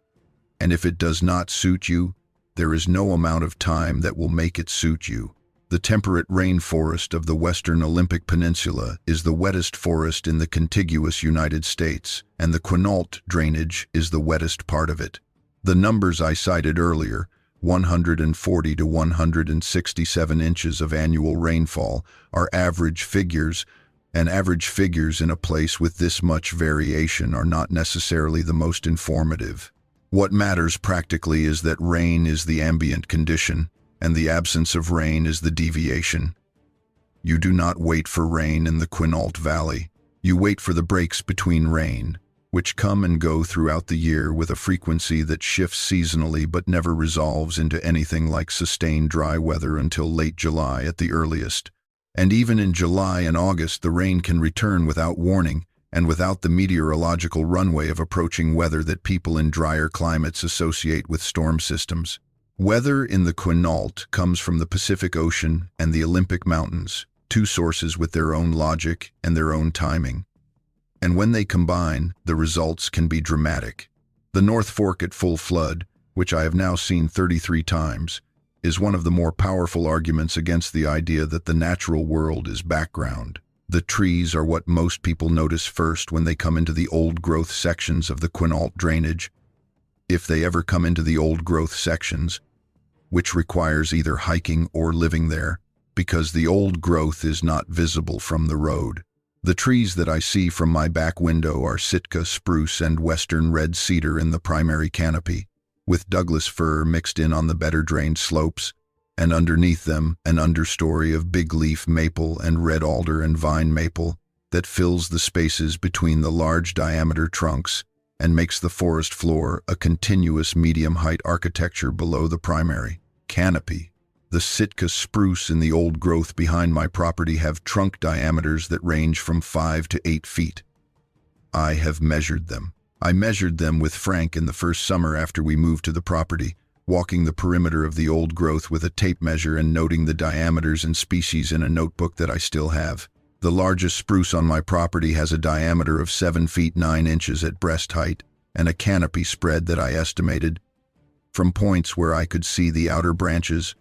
And if it does not suit you, there is no amount of time that will make it suit you. The temperate rainforest of the western Olympic Peninsula is the wettest forest in the contiguous United States, and the Quinault drainage is the wettest part of it. The numbers I cited earlier, 140 to 167 inches of annual rainfall, are average figures, and average figures in a place with this much variation are not necessarily the most informative. What matters practically is that rain is the ambient condition, and the absence of rain is the deviation. You do not wait for rain in the Quinault Valley. You wait for the breaks between rain, which come and go throughout the year with a frequency that shifts seasonally but never resolves into anything like sustained dry weather until late July at the earliest. And even in July and August, the rain can return without warning and without the meteorological runway of approaching weather that people in drier climates associate with storm systems. Weather in the Quinault comes from the Pacific Ocean and the Olympic Mountains, 2 sources with their own logic and their own timing. And when they combine, the results can be dramatic. The North Fork at full flood, which I have now seen 33 times, is one of the more powerful arguments against the idea that the natural world is background. The trees are what most people notice first when they come into the old-growth sections of the Quinault drainage. If they ever come into the old-growth sections, which requires either hiking or living there, because the old growth is not visible from the road. The trees that I see from my back window are Sitka spruce and western red cedar in the primary canopy, with Douglas fir mixed in on the better drained slopes, and underneath them an understory of big leaf maple and red alder and vine maple that fills the spaces between the large diameter trunks and makes the forest floor a continuous medium-height architecture below the primary canopy. The Sitka spruce in the old growth behind my property have trunk diameters that range from 5 to 8 feet. I have measured them. I measured them with Frank in the first summer after we moved to the property, walking the perimeter of the old growth with a tape measure and noting the diameters and species in a notebook that I still have. The largest spruce on my property has a diameter of 7 feet 9 inches at breast height and a canopy spread that I estimated, from points where I could see the outer branches,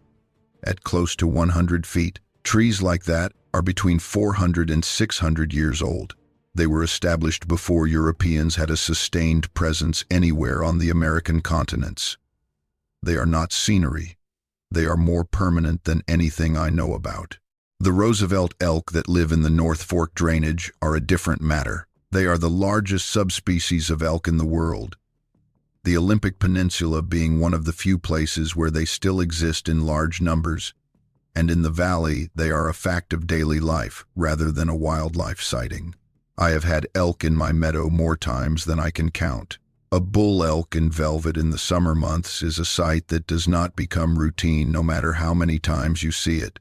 at close to 100 feet. Trees like that are between 400 and 600 years old. They were established before Europeans had a sustained presence anywhere on the American continents. They are not scenery. They are more permanent than anything I know about. The Roosevelt elk that live in the North Fork drainage are a different matter. They are the largest subspecies of elk in the world, the Olympic Peninsula being one of the few places where they still exist in large numbers, and in the valley they are a fact of daily life rather than a wildlife sighting. I have had elk in my meadow more times than I can count. A bull elk in velvet in the summer months is a sight that does not become routine no matter how many times you see it.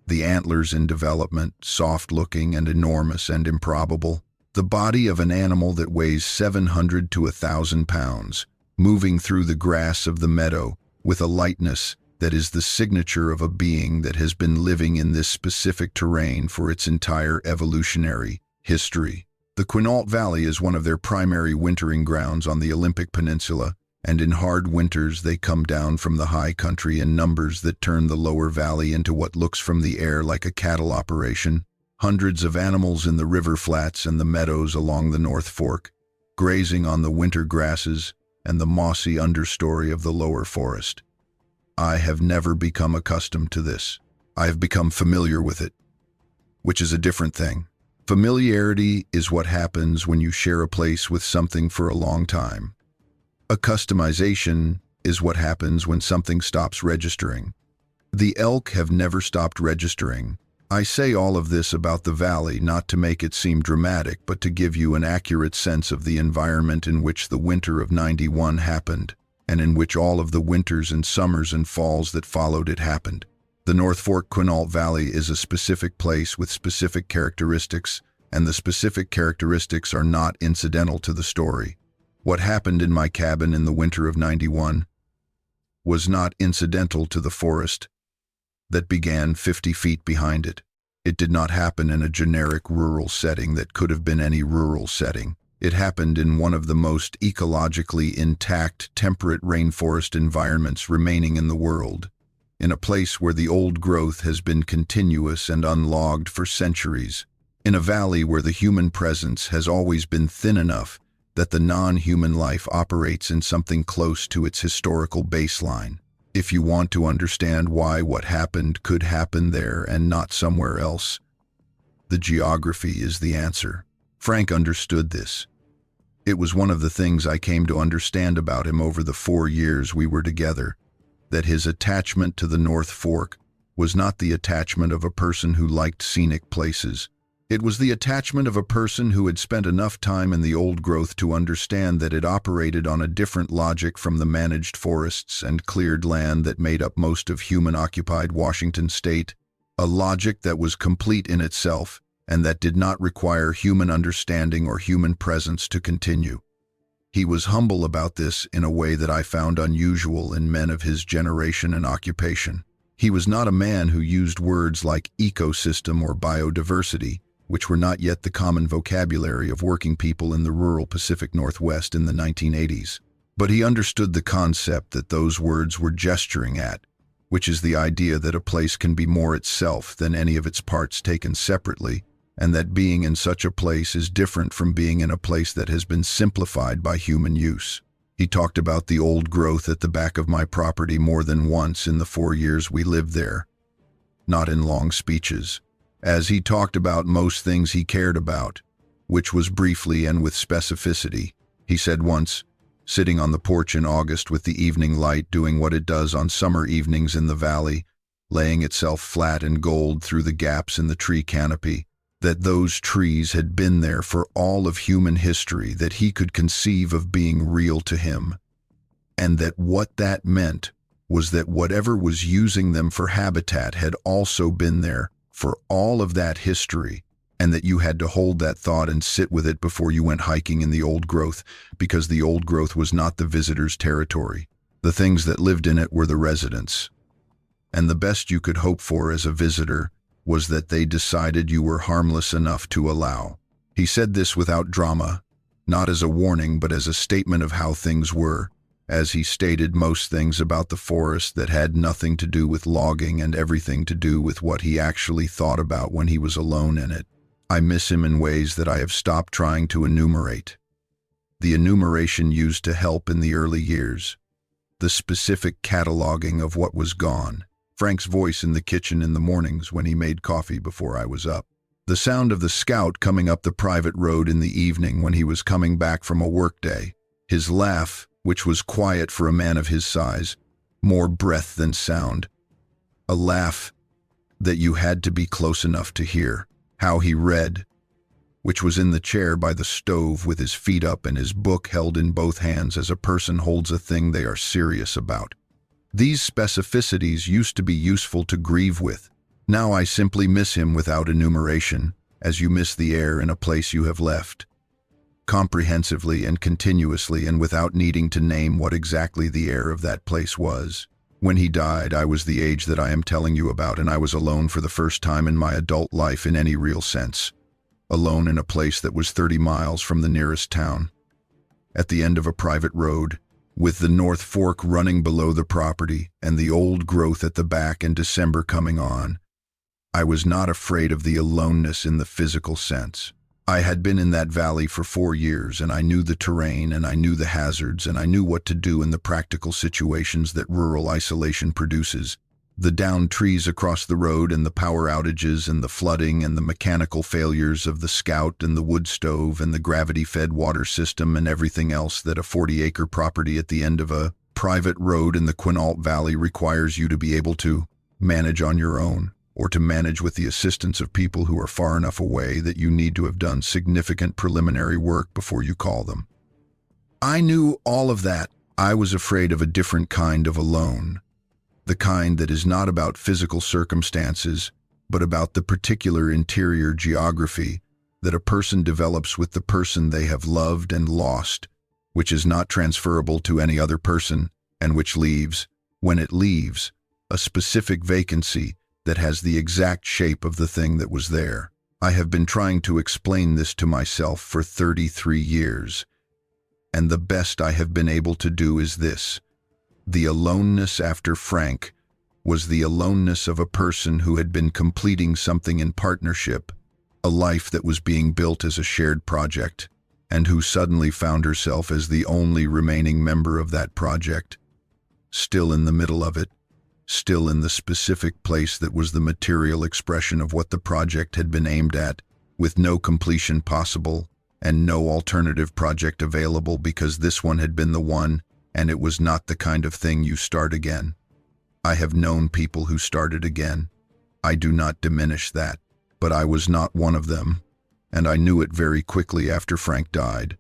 The antlers in development, soft-looking and enormous and improbable. The body of an animal that weighs 700 to 1,000 pounds, moving through the grass of the meadow with a lightness that is the signature of a being that has been living in this specific terrain for its entire evolutionary history. The Quinault Valley is one of their primary wintering grounds on the Olympic Peninsula, and in hard winters they come down from the high country in numbers that turn the lower valley into what looks from the air like a cattle operation. Hundreds of animals in the river flats and the meadows along the North Fork, grazing on the winter grasses and the mossy understory of the lower forest. I have never become accustomed to this. I have become familiar with it, which is a different thing. Familiarity is what happens when you share a place with something for a long time. Accustomization is what happens when something stops registering. The elk have never stopped registering. I say all of this about the valley not to make it seem dramatic, but to give you an accurate sense of the environment in which the winter of '91 happened, and in which all of the winters and summers and falls that followed it happened. The North Fork Quinault Valley is a specific place with specific characteristics, and the specific characteristics are not incidental to the story. What happened in my cabin in the winter of '91 was not incidental to the forest that began 50 feet behind it. It did not happen in a generic rural setting that could have been any rural setting. It happened in one of the most ecologically intact, temperate rainforest environments remaining in the world, in a place where the old growth has been continuous and unlogged for centuries, in a valley where the human presence has always been thin enough that the non-human life operates in something close to its historical baseline. If you want to understand why what happened could happen there and not somewhere else, the geography is the answer. Frank understood this. It was one of the things I came to understand about him over the 4 years we were together, that his attachment to the North Fork was not the attachment of a person who liked scenic places. It was the attachment of a person who had spent enough time in the old growth to understand that it operated on a different logic from the managed forests and cleared land that made up most of human-occupied Washington state, a logic that was complete in itself and that did not require human understanding or human presence to continue. He was humble about this in a way that I found unusual in men of his generation and occupation. He was not a man who used words like ecosystem or biodiversity, which were not yet the common vocabulary of working people in the rural Pacific Northwest in the 1980s. But he understood the concept that those words were gesturing at, which is the idea that a place can be more itself than any of its parts taken separately, and that being in such a place is different from being in a place that has been simplified by human use. He talked about the old growth at the back of my property more than once in the 4 years we lived there, not in long speeches, as he talked about most things he cared about, which was briefly and with specificity. He said once, sitting on the porch in August with the evening light doing what it does on summer evenings in the valley, laying itself flat and gold through the gaps in the tree canopy, that those trees had been there for all of human history that he could conceive of being real to him, and that what that meant was that whatever was using them for habitat had also been there for all of that history, and that you had to hold that thought and sit with it before you went hiking in the old growth, because the old growth was not the visitor's territory. The things that lived in it were the residents. And the best you could hope for as a visitor was that they decided you were harmless enough to allow. He said this without drama, not as a warning but as a statement of how things were, as he stated most things about the forest that had nothing to do with logging and everything to do with what he actually thought about when he was alone in it. I miss him in ways that I have stopped trying to enumerate. The enumeration used to help in the early years. The specific cataloging of what was gone. Frank's voice in the kitchen in the mornings when he made coffee before I was up. The sound of the scout coming up the private road in the evening when he was coming back from a workday. His laugh, which was quiet for a man of his size, more breath than sound. A laugh that you had to be close enough to hear. How he read, which was in the chair by the stove with his feet up and his book held in both hands as a person holds a thing they are serious about. These specificities used to be useful to grieve with. Now I simply miss him without enumeration, as you miss the air in a place you have left. Comprehensively and continuously and without needing to name what exactly the air of that place was. When he died, I was the age that I am telling you about, and I was alone for the first time in my adult life in any real sense. Alone in a place that was 30 miles from the nearest town. At the end of a private road, with the North Fork running below the property and the old growth at the back and December coming on. I was not afraid of the aloneness in the physical sense. I had been in that valley for 4 years, and I knew the terrain, and I knew the hazards, and I knew what to do in the practical situations that rural isolation produces. The downed trees across the road and the power outages and the flooding and the mechanical failures of the scout and the wood stove and the gravity-fed water system and everything else that a 40-acre property at the end of a private road in the Quinault Valley requires you to be able to manage on your own, or to manage with the assistance of people who are far enough away that you need to have done significant preliminary work before you call them. I knew all of that. I was afraid of a different kind of alone. The kind that is not about physical circumstances, but about the particular interior geography that a person develops with the person they have loved and lost, which is not transferable to any other person, and which leaves, when it leaves, a specific vacancy that has the exact shape of the thing that was there. I have been trying to explain this to myself for 33 years, and the best I have been able to do is this. The aloneness after Frank was the aloneness of a person who had been completing something in partnership, a life that was being built as a shared project, and who suddenly found herself as the only remaining member of that project, still in the middle of it, still in the specific place that was the material expression of what the project had been aimed at, with no completion possible and no alternative project available because this one had been the one, and it was not the kind of thing you start again. I have known people who started again. I do not diminish that, but I was not one of them, and I knew it very quickly after Frank died.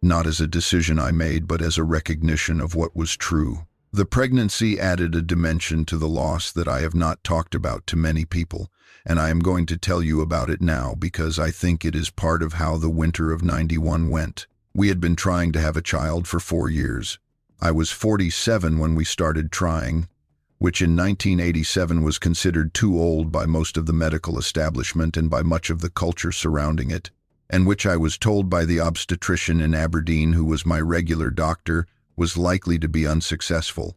Not as a decision I made, but as a recognition of what was true. The pregnancy added a dimension to the loss that I have not talked about to many people, and I am going to tell you about it now because I think it is part of how the winter of '91 went. We had been trying to have a child for 4 years. I was 47 when we started trying, which in 1987 was considered too old by most of the medical establishment and by much of the culture surrounding it, and which I was told by the obstetrician in Aberdeen, who was my regular doctor, was likely to be unsuccessful,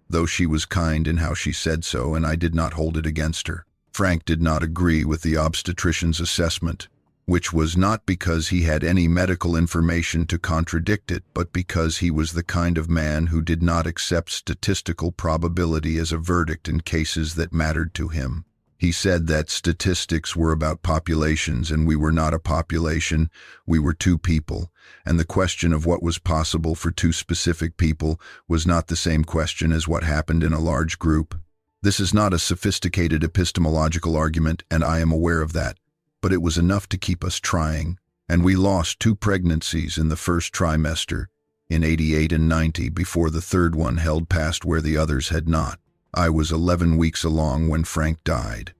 though she was kind in how she said so, and I did not hold it against her. Frank did not agree with the obstetrician's assessment, which was not because he had any medical information to contradict it, but because he was the kind of man who did not accept statistical probability as a verdict in cases that mattered to him. He said that statistics were about populations, and we were not a population, we were two people, and the question of what was possible for two specific people was not the same question as what happened in a large group. This is not a sophisticated epistemological argument, and I am aware of that, but it was enough to keep us trying, and we lost 2 pregnancies in the first trimester, in 88 and 90, before the third one held past where the others had not. I was 11 weeks along when Frank died.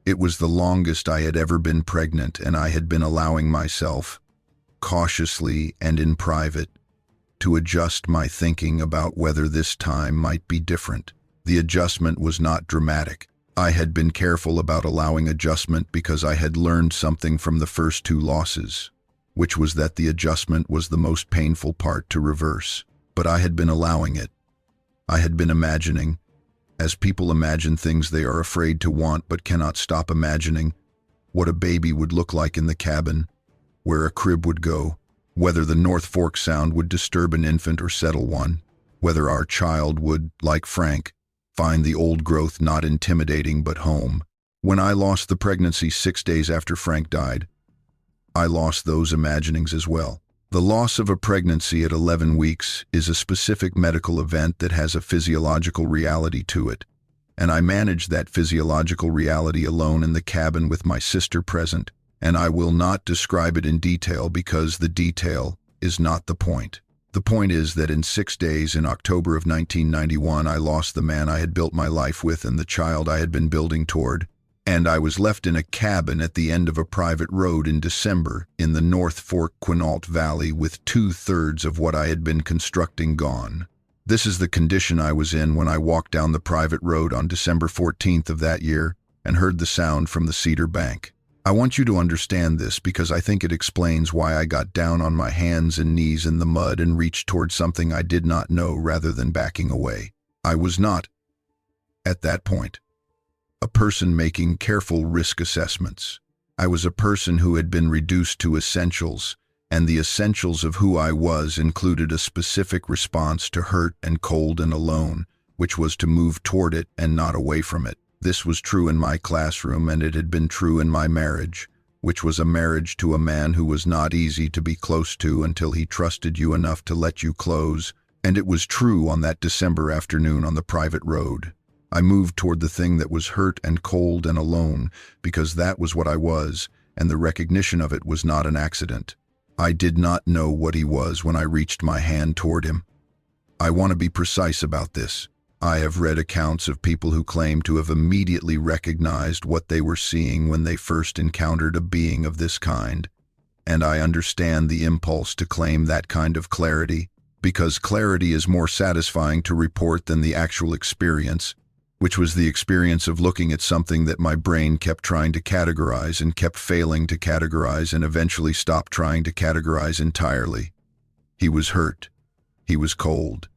It was the longest I had ever been pregnant, and I had been allowing myself, cautiously and in private, to adjust my thinking about whether this time might be different. The adjustment was not dramatic. I had been careful about allowing adjustment because I had learned something from the first 2 losses, which was that the adjustment was the most painful part to reverse. But I had been allowing it. I had been imagining, as people imagine things they are afraid to want but cannot stop imagining, what a baby would look like in the cabin, where a crib would go, whether the North Fork sound would disturb an infant or settle one, whether our child would, like Frank, find the old growth not intimidating but home. When I lost the pregnancy 6 days after Frank died, I lost those imaginings as well. The loss of a pregnancy at 11 weeks is a specific medical event that has a physiological reality to it, and I managed that physiological reality alone in the cabin with my sister present, and I will not describe it in detail because the detail is not the point. The point is that in 6 days in October of 1991, I lost the man I had built my life with and the child I had been building toward, and I was left in a cabin at the end of a private road in December in the North Fork Quinault Valley with 2/3 of what I had been constructing gone. This is the condition I was in when I walked down the private road on December 14th of that year and heard the sound from the cedar bank. I want you to understand this because I think it explains why I got down on my hands and knees in the mud and reached toward something I did not know rather than backing away. I was not, at that point, a person making careful risk assessments. I was a person who had been reduced to essentials, and the essentials of who I was included a specific response to hurt and cold and alone, which was to move toward it and not away from it. This was true in my classroom, and it had been true in my marriage, which was a marriage to a man who was not easy to be close to until he trusted you enough to let you close, and it was true on that December afternoon on the private road. I moved toward the thing that was hurt and cold and alone, because that was what I was, and the recognition of it was not an accident. I did not know what he was when I reached my hand toward him. I want to be precise about this. I have read accounts of people who claim to have immediately recognized what they were seeing when they first encountered a being of this kind, and I understand the impulse to claim that kind of clarity, because clarity is more satisfying to report than the actual experience, which was the experience of looking at something that my brain kept trying to categorize and kept failing to categorize and eventually stopped trying to categorize entirely. He was hurt. He was cold.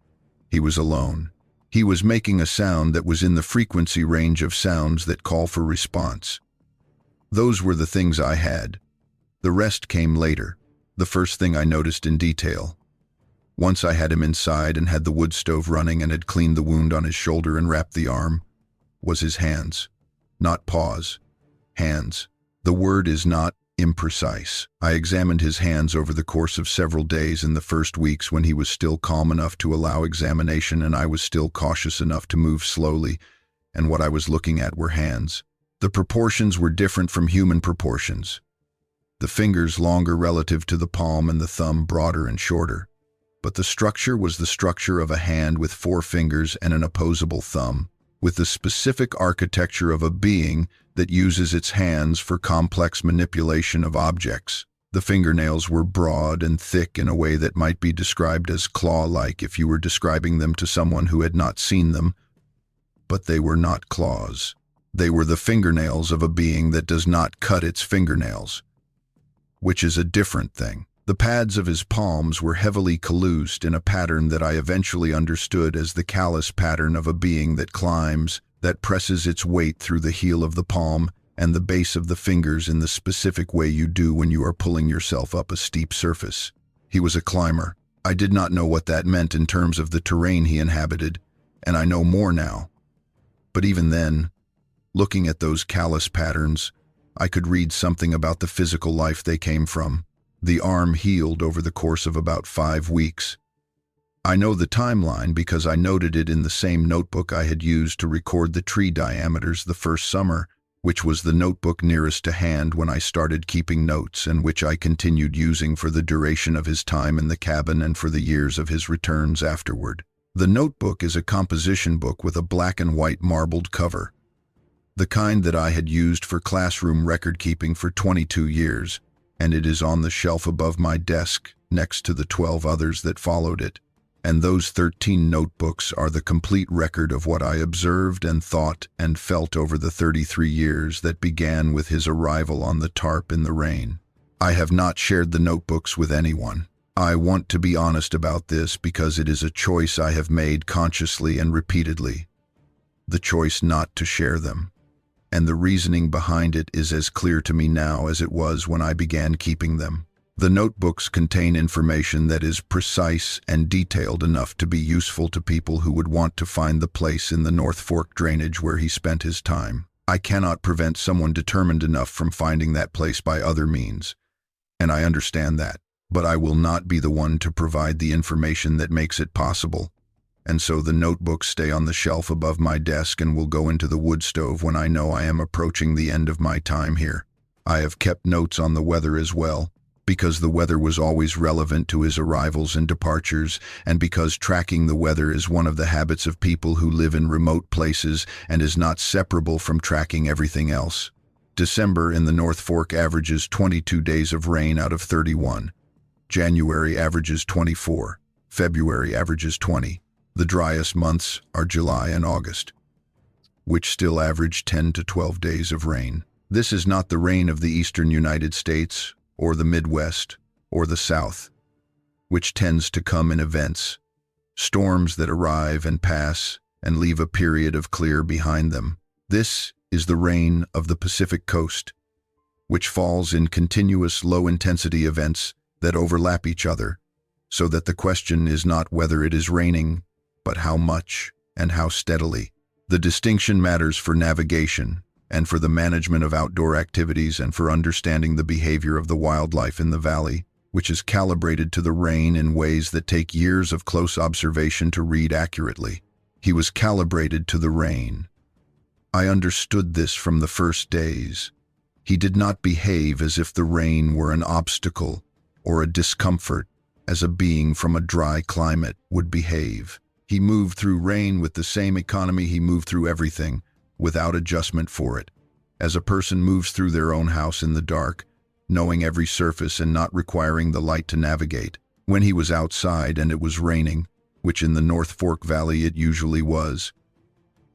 He was alone. He was making a sound that was in the frequency range of sounds that call for response. Those were the things I had. The rest came later, the first thing I noticed in detail. Once I had him inside and had the wood stove running and had cleaned the wound on his shoulder and wrapped the arm, was his hands. Not paws. Hands. The word is not imprecise. I examined his hands over the course of several days in the first weeks when he was still calm enough to allow examination and I was still cautious enough to move slowly, and what I was looking at were hands. The proportions were different from human proportions. The fingers longer relative to the palm and the thumb broader and shorter. But the structure was the structure of a hand with 4 fingers and an opposable thumb, with the specific architecture of a being that uses its hands for complex manipulation of objects. The fingernails were broad and thick in a way that might be described as claw-like if you were describing them to someone who had not seen them, but they were not claws. They were the fingernails of a being that does not cut its fingernails, which is a different thing. The pads of his palms were heavily calloused in a pattern that I eventually understood as the callus pattern of a being that climbs, that presses its weight through the heel of the palm and the base of the fingers in the specific way you do when you are pulling yourself up a steep surface. He was a climber. I did not know what that meant in terms of the terrain he inhabited, and I know more now. But even then, looking at those callus patterns, I could read something about the physical life they came from. The arm healed over the course of about 5 weeks. I know the timeline because I noted it in the same notebook I had used to record the tree diameters the first summer, which was the notebook nearest to hand when I started keeping notes and which I continued using for the duration of his time in the cabin and for the years of his returns afterward. The notebook is a composition book with a black and white marbled cover, the kind that I had used for classroom record-keeping for 22 years, and it is on the shelf above my desk next to the 12 others that followed it. And those 13 notebooks are the complete record of what I observed and thought and felt over the 33 years that began with his arrival on the tarp in the rain. I have not shared the notebooks with anyone. I want to be honest about this because it is a choice I have made consciously and repeatedly. The choice not to share them. And the reasoning behind it is as clear to me now as it was when I began keeping them. The notebooks contain information that is precise and detailed enough to be useful to people who would want to find the place in the North Fork drainage where he spent his time. I cannot prevent someone determined enough from finding that place by other means, and I understand that, but I will not be the one to provide the information that makes it possible. And so the notebooks stay on the shelf above my desk and will go into the wood stove when I know I am approaching the end of my time here. I have kept notes on the weather as well, because the weather was always relevant to his arrivals and departures, and because tracking the weather is one of the habits of people who live in remote places and is not separable from tracking everything else. December in the North Fork averages 22 days of rain out of 31. January averages 24. February averages 20. The driest months are July and August, which still average 10 to 12 days of rain. This is not the rain of the eastern United States, or the Midwest, or the South, which tends to come in events, storms that arrive and pass and leave a period of clear behind them. This is the rain of the Pacific Coast, which falls in continuous low-intensity events that overlap each other, so that the question is not whether it is raining, but how much and how steadily. The distinction matters for navigation, and for the management of outdoor activities and for understanding the behavior of the wildlife in the valley, which is calibrated to the rain in ways that take years of close observation to read accurately. He was calibrated to the rain. I understood this from the first days. He did not behave as if the rain were an obstacle or a discomfort, as a being from a dry climate would behave. He moved through rain with the same economy he moved through everything, without adjustment for it, as a person moves through their own house in the dark, knowing every surface and not requiring the light to navigate. When he was outside and it was raining, which in the North Fork Valley it usually was,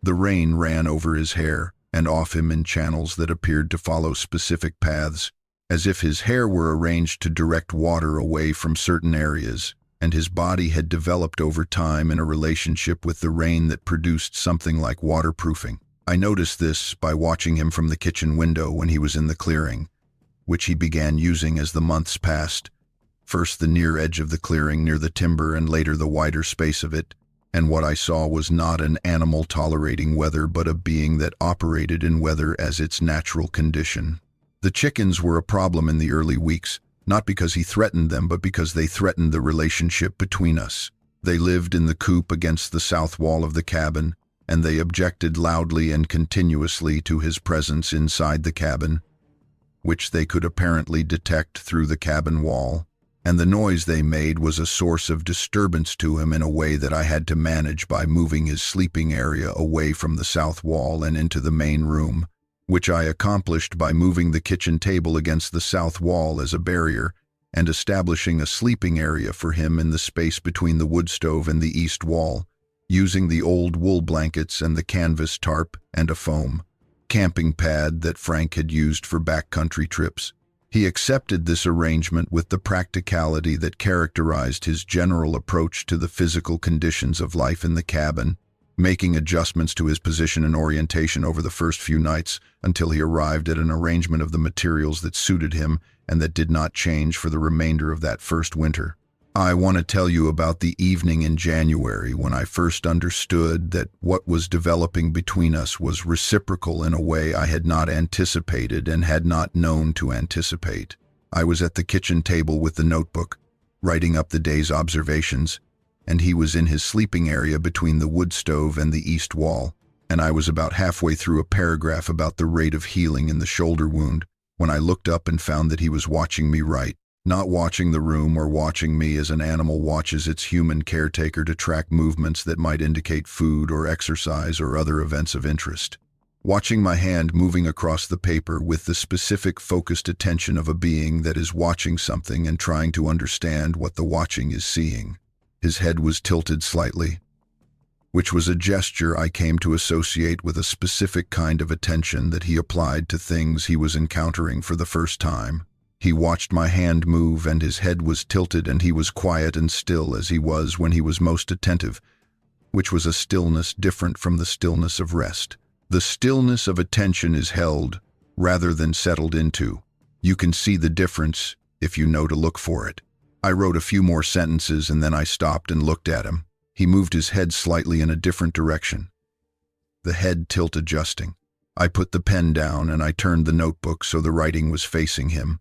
the rain ran over his hair and off him in channels that appeared to follow specific paths, as if his hair were arranged to direct water away from certain areas, and his body had developed over time in a relationship with the rain that produced something like waterproofing. I noticed this by watching him from the kitchen window when he was in the clearing, which he began using as the months passed, first the near edge of the clearing near the timber and later the wider space of it, and what I saw was not an animal tolerating weather but a being that operated in weather as its natural condition. The chickens were a problem in the early weeks, not because he threatened them but because they threatened the relationship between us. They lived in the coop against the south wall of the cabin, and they objected loudly and continuously to his presence inside the cabin, which they could apparently detect through the cabin wall, and the noise they made was a source of disturbance to him in a way that I had to manage by moving his sleeping area away from the south wall and into the main room, which I accomplished by moving the kitchen table against the south wall as a barrier and establishing a sleeping area for him in the space between the wood stove and the east wall, using the old wool blankets and the canvas tarp and a foam camping pad that Frank had used for backcountry trips. He accepted this arrangement with the practicality that characterized his general approach to the physical conditions of life in the cabin, making adjustments to his position and orientation over the first few nights until he arrived at an arrangement of the materials that suited him and that did not change for the remainder of that first winter. I want to tell you about the evening in January when I first understood that what was developing between us was reciprocal in a way I had not anticipated and had not known to anticipate. I was at the kitchen table with the notebook, writing up the day's observations, and he was in his sleeping area between the wood stove and the east wall, and I was about halfway through a paragraph about the rate of healing in the shoulder wound when I looked up and found that he was watching me write. Not watching the room or watching me as an animal watches its human caretaker to track movements that might indicate food or exercise or other events of interest. Watching my hand moving across the paper with the specific focused attention of a being that is watching something and trying to understand what the watching is seeing. His head was tilted slightly, which was a gesture I came to associate with a specific kind of attention that he applied to things he was encountering for the first time. He watched my hand move and his head was tilted and he was quiet and still as he was when he was most attentive, which was a stillness different from the stillness of rest. The stillness of attention is held rather than settled into. You can see the difference if you know to look for it. I wrote a few more sentences and then I stopped and looked at him. He moved his head slightly in a different direction, the head tilt adjusting. I put the pen down and I turned the notebook so the writing was facing him.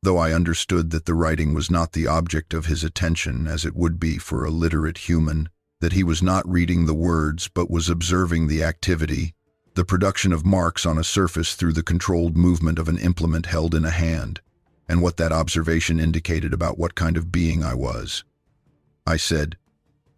Though I understood that the writing was not the object of his attention as it would be for a literate human, that he was not reading the words but was observing the activity, the production of marks on a surface through the controlled movement of an implement held in a hand, and what that observation indicated about what kind of being I was. I said,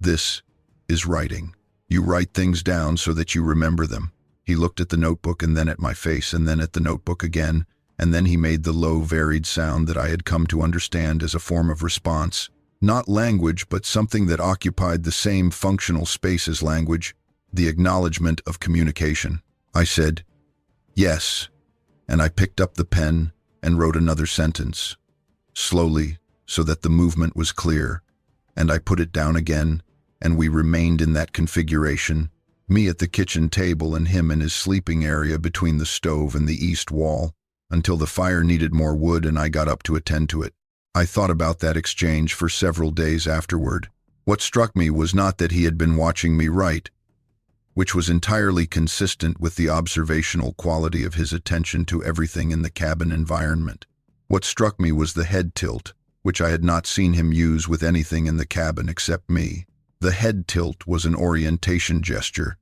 "This is writing. You write things down so that you remember them." He looked at the notebook and then at my face and then at the notebook again, and then he made the low, varied sound that I had come to understand as a form of response. Not language, but something that occupied the same functional space as language, the acknowledgement of communication. I said, "Yes," and I picked up the pen and wrote another sentence, slowly so that the movement was clear, and I put it down again, and we remained in that configuration, me at the kitchen table and him in his sleeping area between the stove and the east wall, until the fire needed more wood and I got up to attend to it. I thought about that exchange for several days afterward. What struck me was not that he had been watching me write, which was entirely consistent with the observational quality of his attention to everything in the cabin environment. What struck me was the head tilt, which I had not seen him use with anything in the cabin except me. The head tilt was an orientation gesture,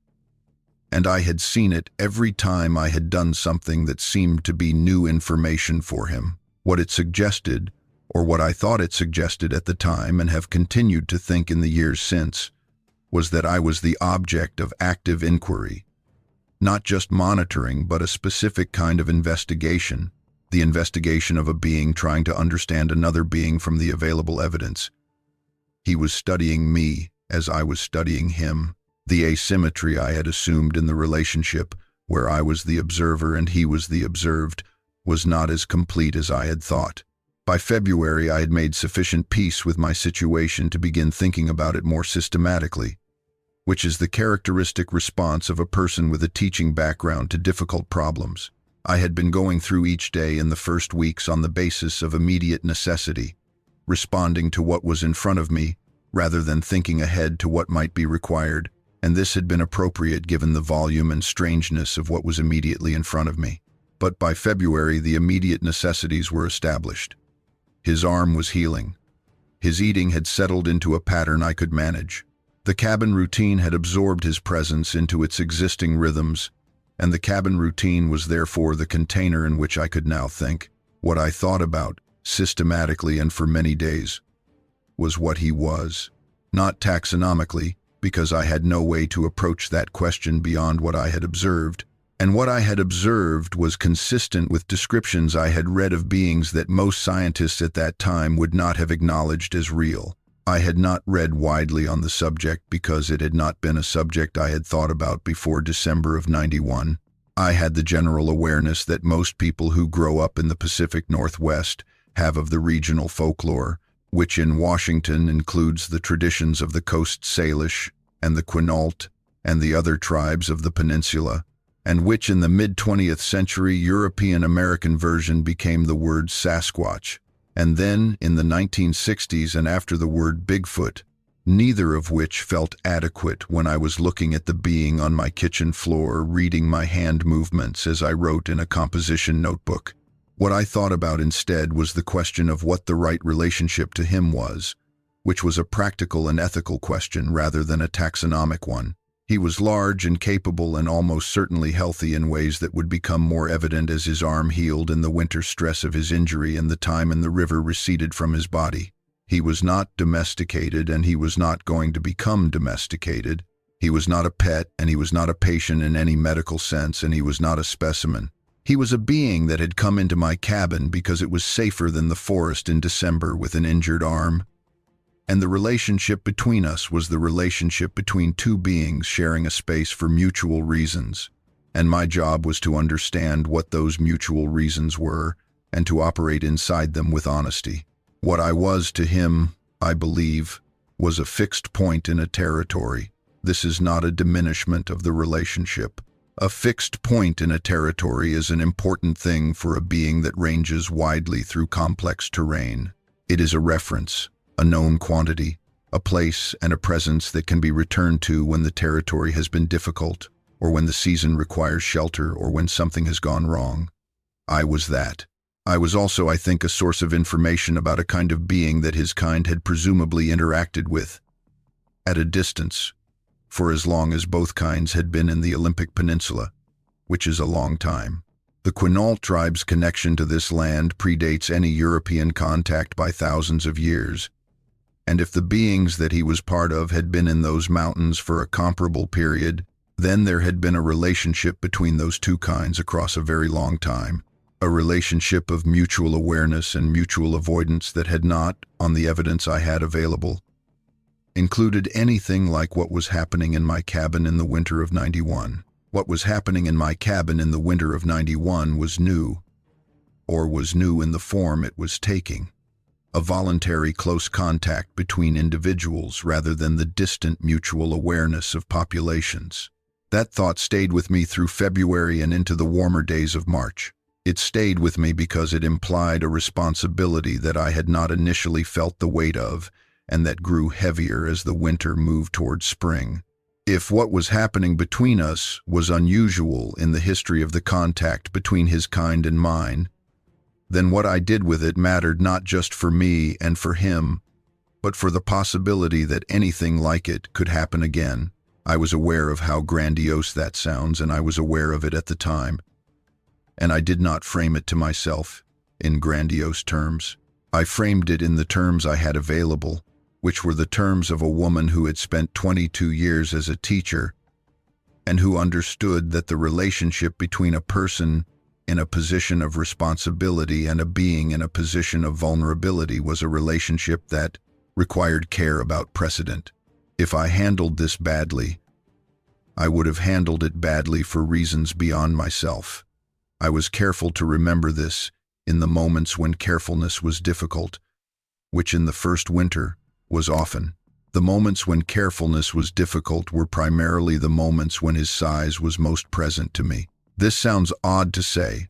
and I had seen it every time I had done something that seemed to be new information for him. What it suggested, or what I thought it suggested at the time and have continued to think in the years since, was that I was the object of active inquiry, not just monitoring, but a specific kind of investigation, the investigation of a being trying to understand another being from the available evidence. He was studying me as I was studying him. The asymmetry I had assumed in the relationship, where I was the observer and he was the observed, was not as complete as I had thought. By February, I had made sufficient peace with my situation to begin thinking about it more systematically, which is the characteristic response of a person with a teaching background to difficult problems. I had been going through each day in the first weeks on the basis of immediate necessity, responding to what was in front of me rather than thinking ahead to what might be required, and this had been appropriate given the volume and strangeness of what was immediately in front of me. But by February, the immediate necessities were established. His arm was healing. His eating had settled into a pattern I could manage. The cabin routine had absorbed his presence into its existing rhythms, and the cabin routine was therefore the container in which I could now think. What I thought about, systematically and for many days, was what he was. Not taxonomically, because I had no way to approach that question beyond what I had observed, and what I had observed was consistent with descriptions I had read of beings that most scientists at that time would not have acknowledged as real. I had not read widely on the subject because it had not been a subject I had thought about before December of '91. I had the general awareness that most people who grow up in the Pacific Northwest have of the regional folklore, which in Washington includes the traditions of the Coast Salish and the Quinault and the other tribes of the peninsula, and which in the mid-20th century European-American version became the word Sasquatch, and then in the 1960s and after the word Bigfoot, neither of which felt adequate when I was looking at the being on my kitchen floor reading my hand movements as I wrote in a composition notebook. What I thought about instead was the question of what the right relationship to him was, which was a practical and ethical question rather than a taxonomic one. He was large and capable and almost certainly healthy in ways that would become more evident as his arm healed in the winter stress of his injury and the time in the river receded from his body. He was not domesticated and he was not going to become domesticated. He was not a pet and he was not a patient in any medical sense and he was not a specimen. He was a being that had come into my cabin because it was safer than the forest in December with an injured arm. And the relationship between us was the relationship between two beings sharing a space for mutual reasons. And my job was to understand what those mutual reasons were and to operate inside them with honesty. What I was to him, I believe, was a fixed point in a territory. This is not a diminishment of the relationship. A fixed point in a territory is an important thing for a being that ranges widely through complex terrain. It is a reference, a known quantity, a place and a presence that can be returned to when the territory has been difficult, or when the season requires shelter, or when something has gone wrong. I was that. I was also, I think, a source of information about a kind of being that his kind had presumably interacted with, at a distance, for as long as both kinds had been in the Olympic Peninsula, which is a long time. The Quinault tribe's connection to this land predates any European contact by thousands of years, and if the beings that he was part of had been in those mountains for a comparable period, then there had been a relationship between those two kinds across a very long time. A relationship of mutual awareness and mutual avoidance that had not, on the evidence I had available, included anything like what was happening in my cabin in the winter of '91. What was happening in my cabin in the winter of '91 was new, or was new in the form it was taking. A voluntary close contact between individuals rather than the distant mutual awareness of populations. That thought stayed with me through February and into the warmer days of March. It stayed with me because it implied a responsibility that I had not initially felt the weight of, and that grew heavier as the winter moved toward spring. If what was happening between us was unusual in the history of the contact between his kind and mine, then what I did with it mattered not just for me and for him, but for the possibility that anything like it could happen again. I was aware of how grandiose that sounds, and I was aware of it at the time. And I did not frame it to myself in grandiose terms. I framed it in the terms I had available, which were the terms of a woman who had spent 22 years as a teacher and who understood that the relationship between a person in a position of responsibility and a being in a position of vulnerability was a relationship that required care about precedent. If I handled this badly, I would have handled it badly for reasons beyond myself. I was careful to remember this in the moments when carefulness was difficult, which in the first winter was often. The moments when carefulness was difficult were primarily the moments when his size was most present to me. This sounds odd to say,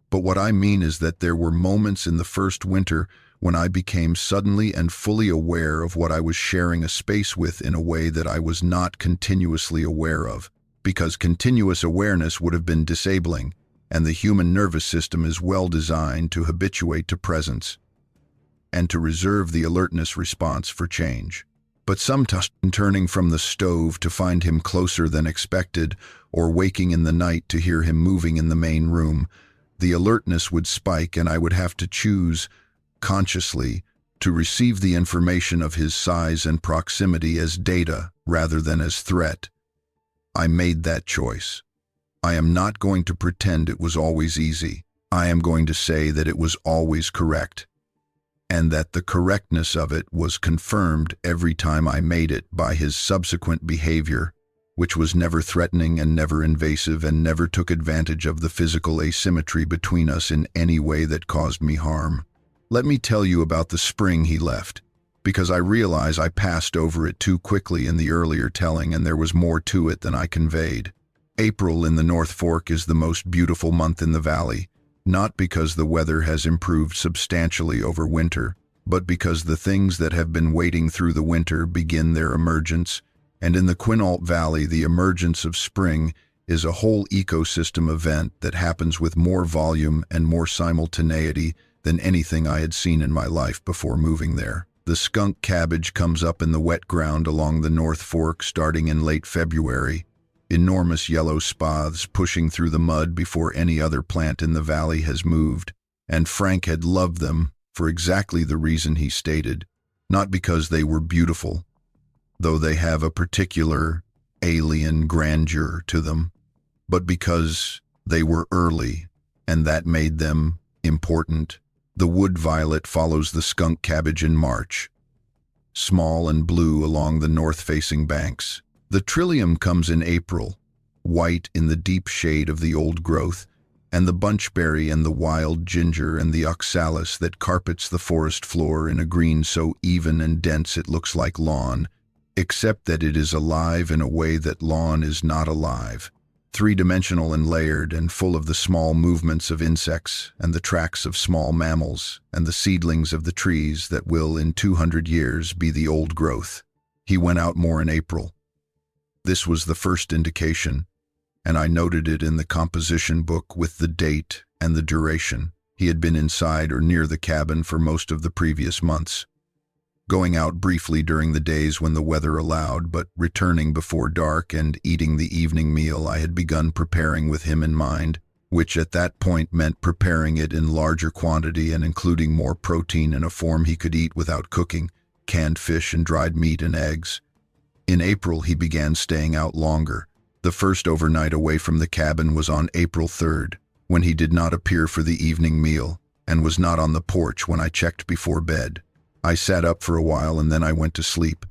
but what I mean is that there were moments in the first winter when I became suddenly and fully aware of what I was sharing a space with in a way that I was not continuously aware of, because continuous awareness would have been disabling, and the human nervous system is well designed to habituate to presence and to reserve the alertness response for change. But sometimes turning from the stove to find him closer than expected, or waking in the night to hear him moving in the main room, the alertness would spike and I would have to choose, consciously, to receive the information of his size and proximity as data rather than as threat. I made that choice. I am not going to pretend it was always easy. I am going to say that it was always correct, and that the correctness of it was confirmed every time I made it by his subsequent behavior, which was never threatening and never invasive and never took advantage of the physical asymmetry between us in any way that caused me harm. Let me tell you about the spring he left. because I realize I passed over it too quickly in the earlier telling and there was more to it than I conveyed. April in the North Fork is the most beautiful month in the valley, not because the weather has improved substantially over winter, but because the things that have been waiting through the winter begin their emergence, and in the Quinault Valley the emergence of spring is a whole ecosystem event that happens with more volume and more simultaneity than anything I had seen in my life before moving there. The skunk cabbage comes up in the wet ground along the North Fork starting in late February, enormous yellow spathes pushing through the mud before any other plant in the valley has moved, and Frank had loved them for exactly the reason he stated, not because they were beautiful, though they have a particular alien grandeur to them, but because they were early, and that made them important. The wood violet follows the skunk cabbage in March, small and blue along the north-facing banks. The trillium comes in April, white in the deep shade of the old growth, and the bunchberry and the wild ginger and the oxalis that carpets the forest floor in a green so even and dense it looks like lawn, except that it is alive in a way that lawn is not alive. Three-dimensional and layered and full of the small movements of insects and the tracks of small mammals and the seedlings of the trees that will in 200 years be the old growth. He went out more in April. This was the first indication, and I noted it in the composition book with the date and the duration. He had been inside or near the cabin for most of the previous months, going out briefly during the days when the weather allowed, but returning before dark and eating the evening meal I had begun preparing with him in mind, which at that point meant preparing it in larger quantity and including more protein in a form he could eat without cooking, canned fish and dried meat and eggs. In April he began staying out longer. The first overnight away from the cabin was on April 3rd, when he did not appear for the evening meal, and was not on the porch when I checked before bed. I sat up for a while and then I went to sleep,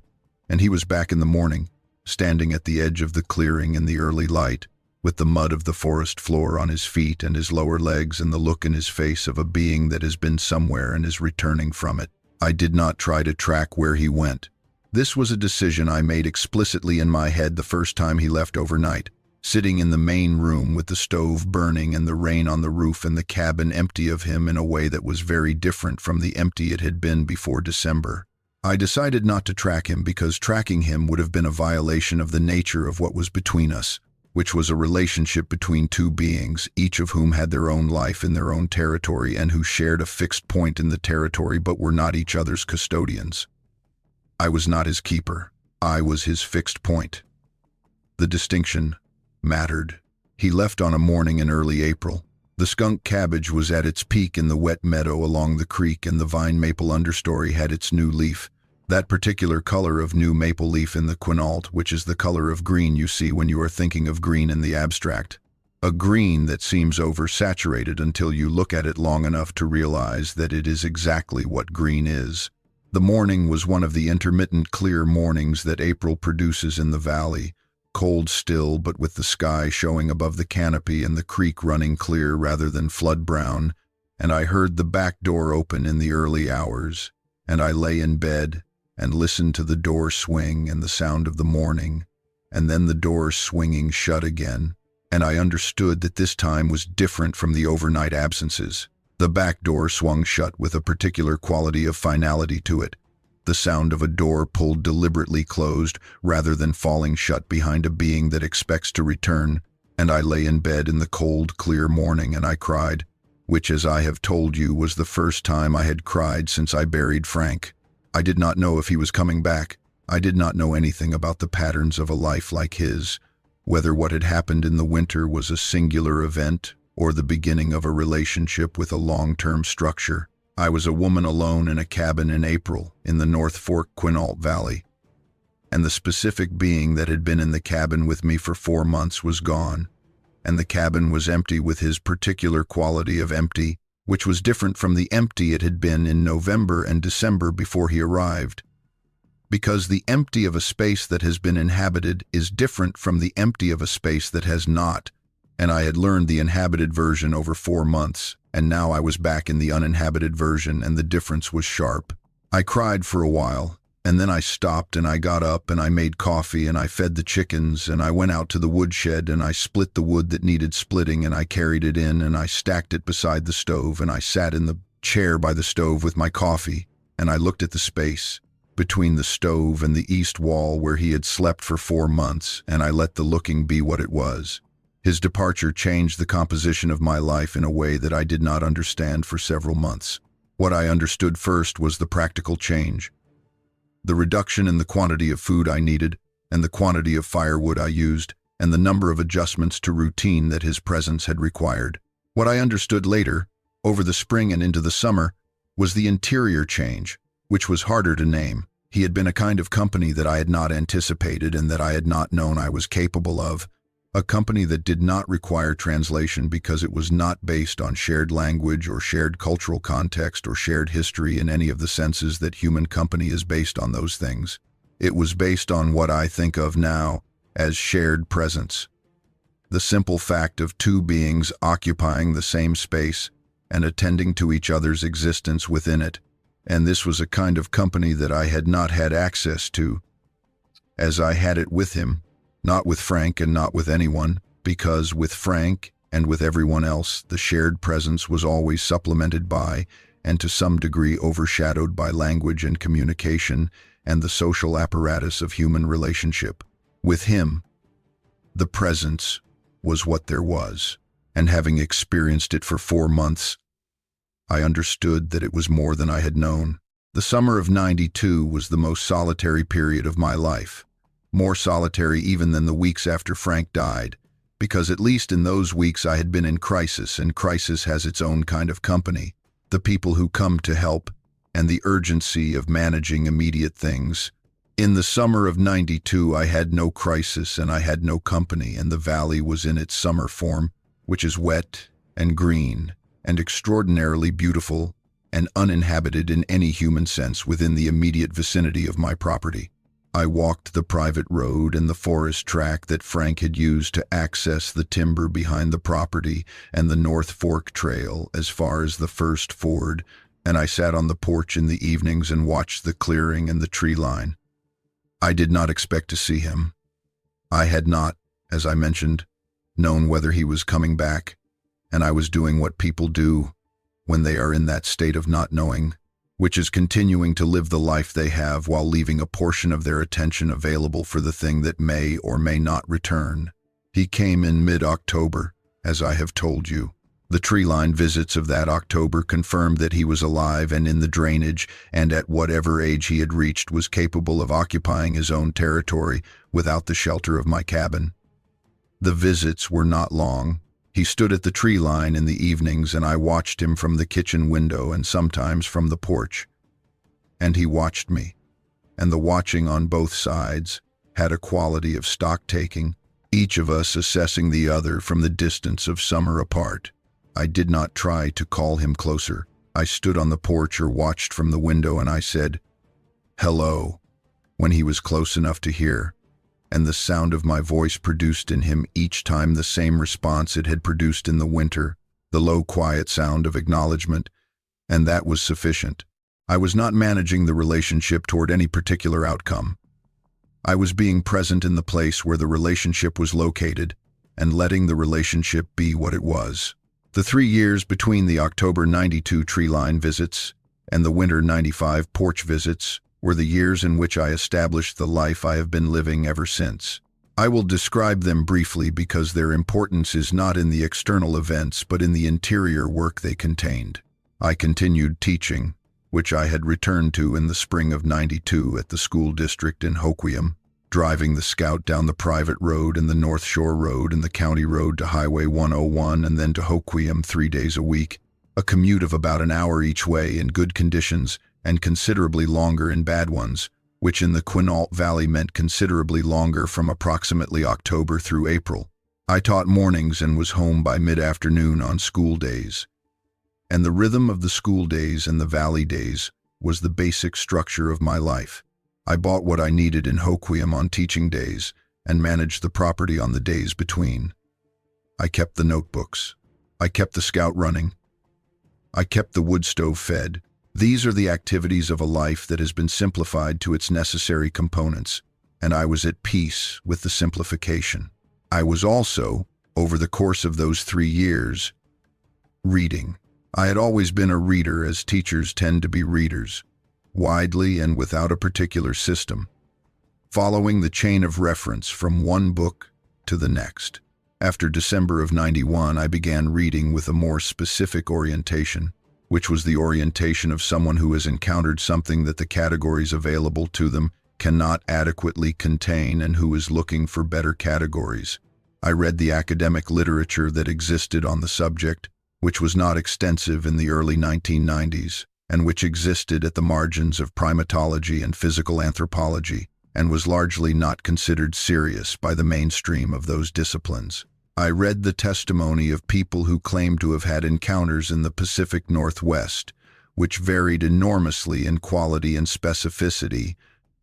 and he was back in the morning, standing at the edge of the clearing in the early light, with the mud of the forest floor on his feet and his lower legs and the look in his face of a being that has been somewhere and is returning from it. I did not try to track where he went. This was a decision I made explicitly in my head the first time he left overnight, sitting in the main room with the stove burning and the rain on the roof and the cabin empty of him in a way that was very different from the empty it had been before December. I decided not to track him because tracking him would have been a violation of the nature of what was between us, which was a relationship between two beings, each of whom had their own life in their own territory and who shared a fixed point in the territory but were not each other's custodians. I was not his keeper. I was his fixed point. The distinction mattered. He left on a morning in early April. The skunk cabbage was at its peak in the wet meadow along the creek, and the vine maple understory had its new leaf. That particular color of new maple leaf in the Quinault, which is the color of green you see when you are thinking of green in the abstract. A green that seems oversaturated until you look at it long enough to realize that it is exactly what green is. The morning was one of the intermittent clear mornings that April produces in the valley, cold still but with the sky showing above the canopy and the creek running clear rather than flood brown, and I heard the back door open in the early hours, and I lay in bed and listened to the door swing and the sound of the morning, and then the door swinging shut again, and I understood that this time was different from the overnight absences. The back door swung shut with a particular quality of finality to it, the sound of a door pulled deliberately closed rather than falling shut behind a being that expects to return, and I lay in bed in the cold, clear morning and I cried, which, as I have told you, was the first time I had cried since I buried Frank. I did not know if he was coming back. I did not know anything about the patterns of a life like his, whether what had happened in the winter was a singular event or the beginning of a relationship with a long-term structure. I was a woman alone in a cabin in April in the North Fork Quinault Valley, and the specific being that had been in the cabin with me for 4 months was gone, and the cabin was empty with his particular quality of empty, which was different from the empty it had been in November and December before he arrived. Because the empty of a space that has been inhabited is different from the empty of a space that has not, and I had learned the inhabited version over 4 months, and now I was back in the uninhabited version, and the difference was sharp. I cried for a while, and then I stopped and I got up and I made coffee and I fed the chickens and I went out to the woodshed and I split the wood that needed splitting and I carried it in and I stacked it beside the stove and I sat in the chair by the stove with my coffee and I looked at the space between the stove and the east wall where he had slept for 4 months, and I let the looking be what it was. His departure changed the composition of my life in a way that I did not understand for several months. What I understood first was the practical change. The reduction in the quantity of food I needed, and the quantity of firewood I used, and the number of adjustments to routine that his presence had required. What I understood later, over the spring and into the summer, was the interior change, which was harder to name. He had been a kind of company that I had not anticipated and that I had not known I was capable of. A company that did not require translation because it was not based on shared language or shared cultural context or shared history in any of the senses that human company is based on those things. It was based on what I think of now as shared presence. The simple fact of two beings occupying the same space and attending to each other's existence within it. And this was a kind of company that I had not had access to, as I had it with him, not with Frank and not with anyone, because with Frank and with everyone else, the shared presence was always supplemented by, and to some degree overshadowed by language and communication and the social apparatus of human relationship. With him, the presence was what there was, and having experienced it for 4 months, I understood that it was more than I had known. The summer of '92 was the most solitary period of my life, more solitary even than the weeks after Frank died, because at least in those weeks I had been in crisis, and crisis has its own kind of company, the people who come to help, and the urgency of managing immediate things. In the summer of '92 I had no crisis and I had no company, and the valley was in its summer form, which is wet and green, and extraordinarily beautiful and uninhabited in any human sense within the immediate vicinity of my property. I walked the private road and the forest track that Frank had used to access the timber behind the property and the North Fork Trail as far as the first ford, and I sat on the porch in the evenings and watched the clearing and the tree line. I did not expect to see him. I had not, as I mentioned, known whether he was coming back, and I was doing what people do when they are in that state of not knowing, which is continuing to live the life they have while leaving a portion of their attention available for the thing that may or may not return. He came in mid-October, as I have told you. The tree line visits of that October confirmed that he was alive and in the drainage, and at whatever age he had reached was capable of occupying his own territory without the shelter of my cabin. The visits were not long. He stood at the tree line in the evenings, and I watched him from the kitchen window and sometimes from the porch. And he watched me, and the watching on both sides had a quality of stock-taking, each of us assessing the other from the distance of summer apart. I did not try to call him closer. I stood on the porch or watched from the window, and I said, "Hello," when he was close enough to hear, and the sound of my voice produced in him each time the same response it had produced in the winter, the low, quiet sound of acknowledgement, and that was sufficient. I was not managing the relationship toward any particular outcome. I was being present in the place where the relationship was located and letting the relationship be what it was. The 3 years between the October '92 tree line visits and the winter '95 porch visits were the years in which I established the life I have been living ever since. I will describe them briefly because their importance is not in the external events but in the interior work they contained. I continued teaching, which I had returned to in the spring of '92 at the school district in Hoquiam, driving the Scout down the private road and the North Shore Road and the county road to Highway 101 and then to Hoquiam 3 days a week, a commute of about an hour each way in good conditions and considerably longer in bad ones, which in the Quinault Valley meant considerably longer from approximately October through April. I taught mornings and was home by mid-afternoon on school days. And the rhythm of the school days and the valley days was the basic structure of my life. I bought what I needed in Hoquiam on teaching days and managed the property on the days between. I kept the notebooks. I kept the Scout running. I kept the wood stove fed, These are the activities of a life that has been simplified to its necessary components, and I was at peace with the simplification. I was also, over the course of those 3 years, reading. I had always been a reader, as teachers tend to be readers, widely and without a particular system, following the chain of reference from one book to the next. After December of '91, I began reading with a more specific orientation, which was the orientation of someone who has encountered something that the categories available to them cannot adequately contain and who is looking for better categories. I read the academic literature that existed on the subject, which was not extensive in the early 1990s, and which existed at the margins of primatology and physical anthropology, and was largely not considered serious by the mainstream of those disciplines. I read the testimony of people who claimed to have had encounters in the Pacific Northwest, which varied enormously in quality and specificity,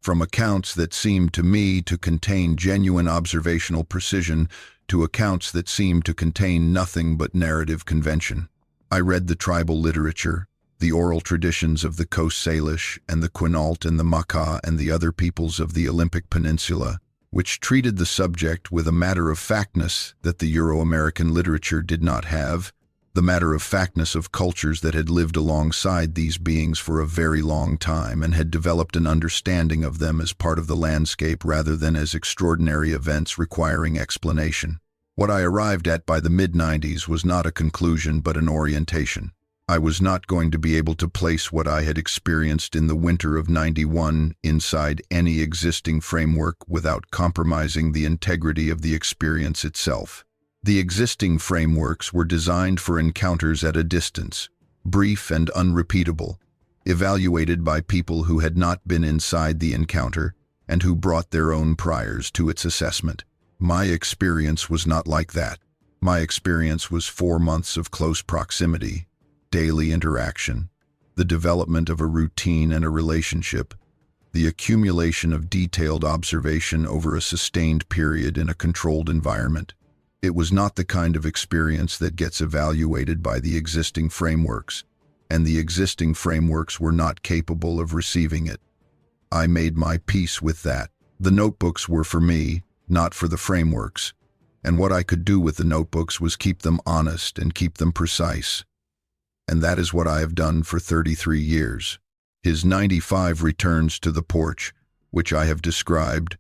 from accounts that seemed to me to contain genuine observational precision to accounts that seemed to contain nothing but narrative convention. I read the tribal literature, the oral traditions of the Coast Salish and the Quinault and the Makah and the other peoples of the Olympic Peninsula, which treated the subject with a matter-of-factness that the Euro-American literature did not have, the matter-of-factness of cultures that had lived alongside these beings for a very long time and had developed an understanding of them as part of the landscape rather than as extraordinary events requiring explanation. What I arrived at by the mid-90s was not a conclusion but an orientation. I was not going to be able to place what I had experienced in the winter of '91 inside any existing framework without compromising the integrity of the experience itself. The existing frameworks were designed for encounters at a distance, brief and unrepeatable, evaluated by people who had not been inside the encounter and who brought their own priors to its assessment. My experience was not like that. My experience was 4 months of close proximity, daily interaction, the development of a routine and a relationship, the accumulation of detailed observation over a sustained period in a controlled environment. It was not the kind of experience that gets evaluated by the existing frameworks, and the existing frameworks were not capable of receiving it. I made my peace with that. The notebooks were for me, not for the frameworks, and what I could do with the notebooks was keep them honest and keep them precise. And that is what I have done for 33 years. His 95 returns to the porch, which I have described,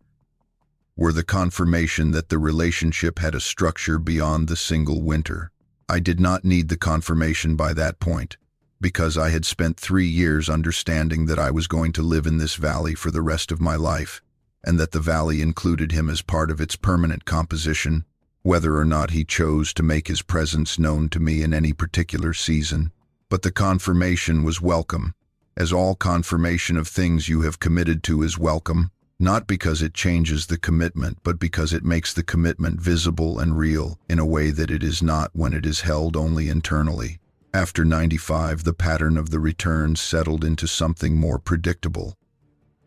were the confirmation that the relationship had a structure beyond the single winter. I did not need the confirmation by that point, because I had spent 3 years understanding that I was going to live in this valley for the rest of my life, and that the valley included him as part of its permanent composition, whether or not he chose to make his presence known to me in any particular season. But the confirmation was welcome, as all confirmation of things you have committed to is welcome, not because it changes the commitment, but because it makes the commitment visible and real in a way that it is not when it is held only internally. After 95, the pattern of the returns settled into something more predictable.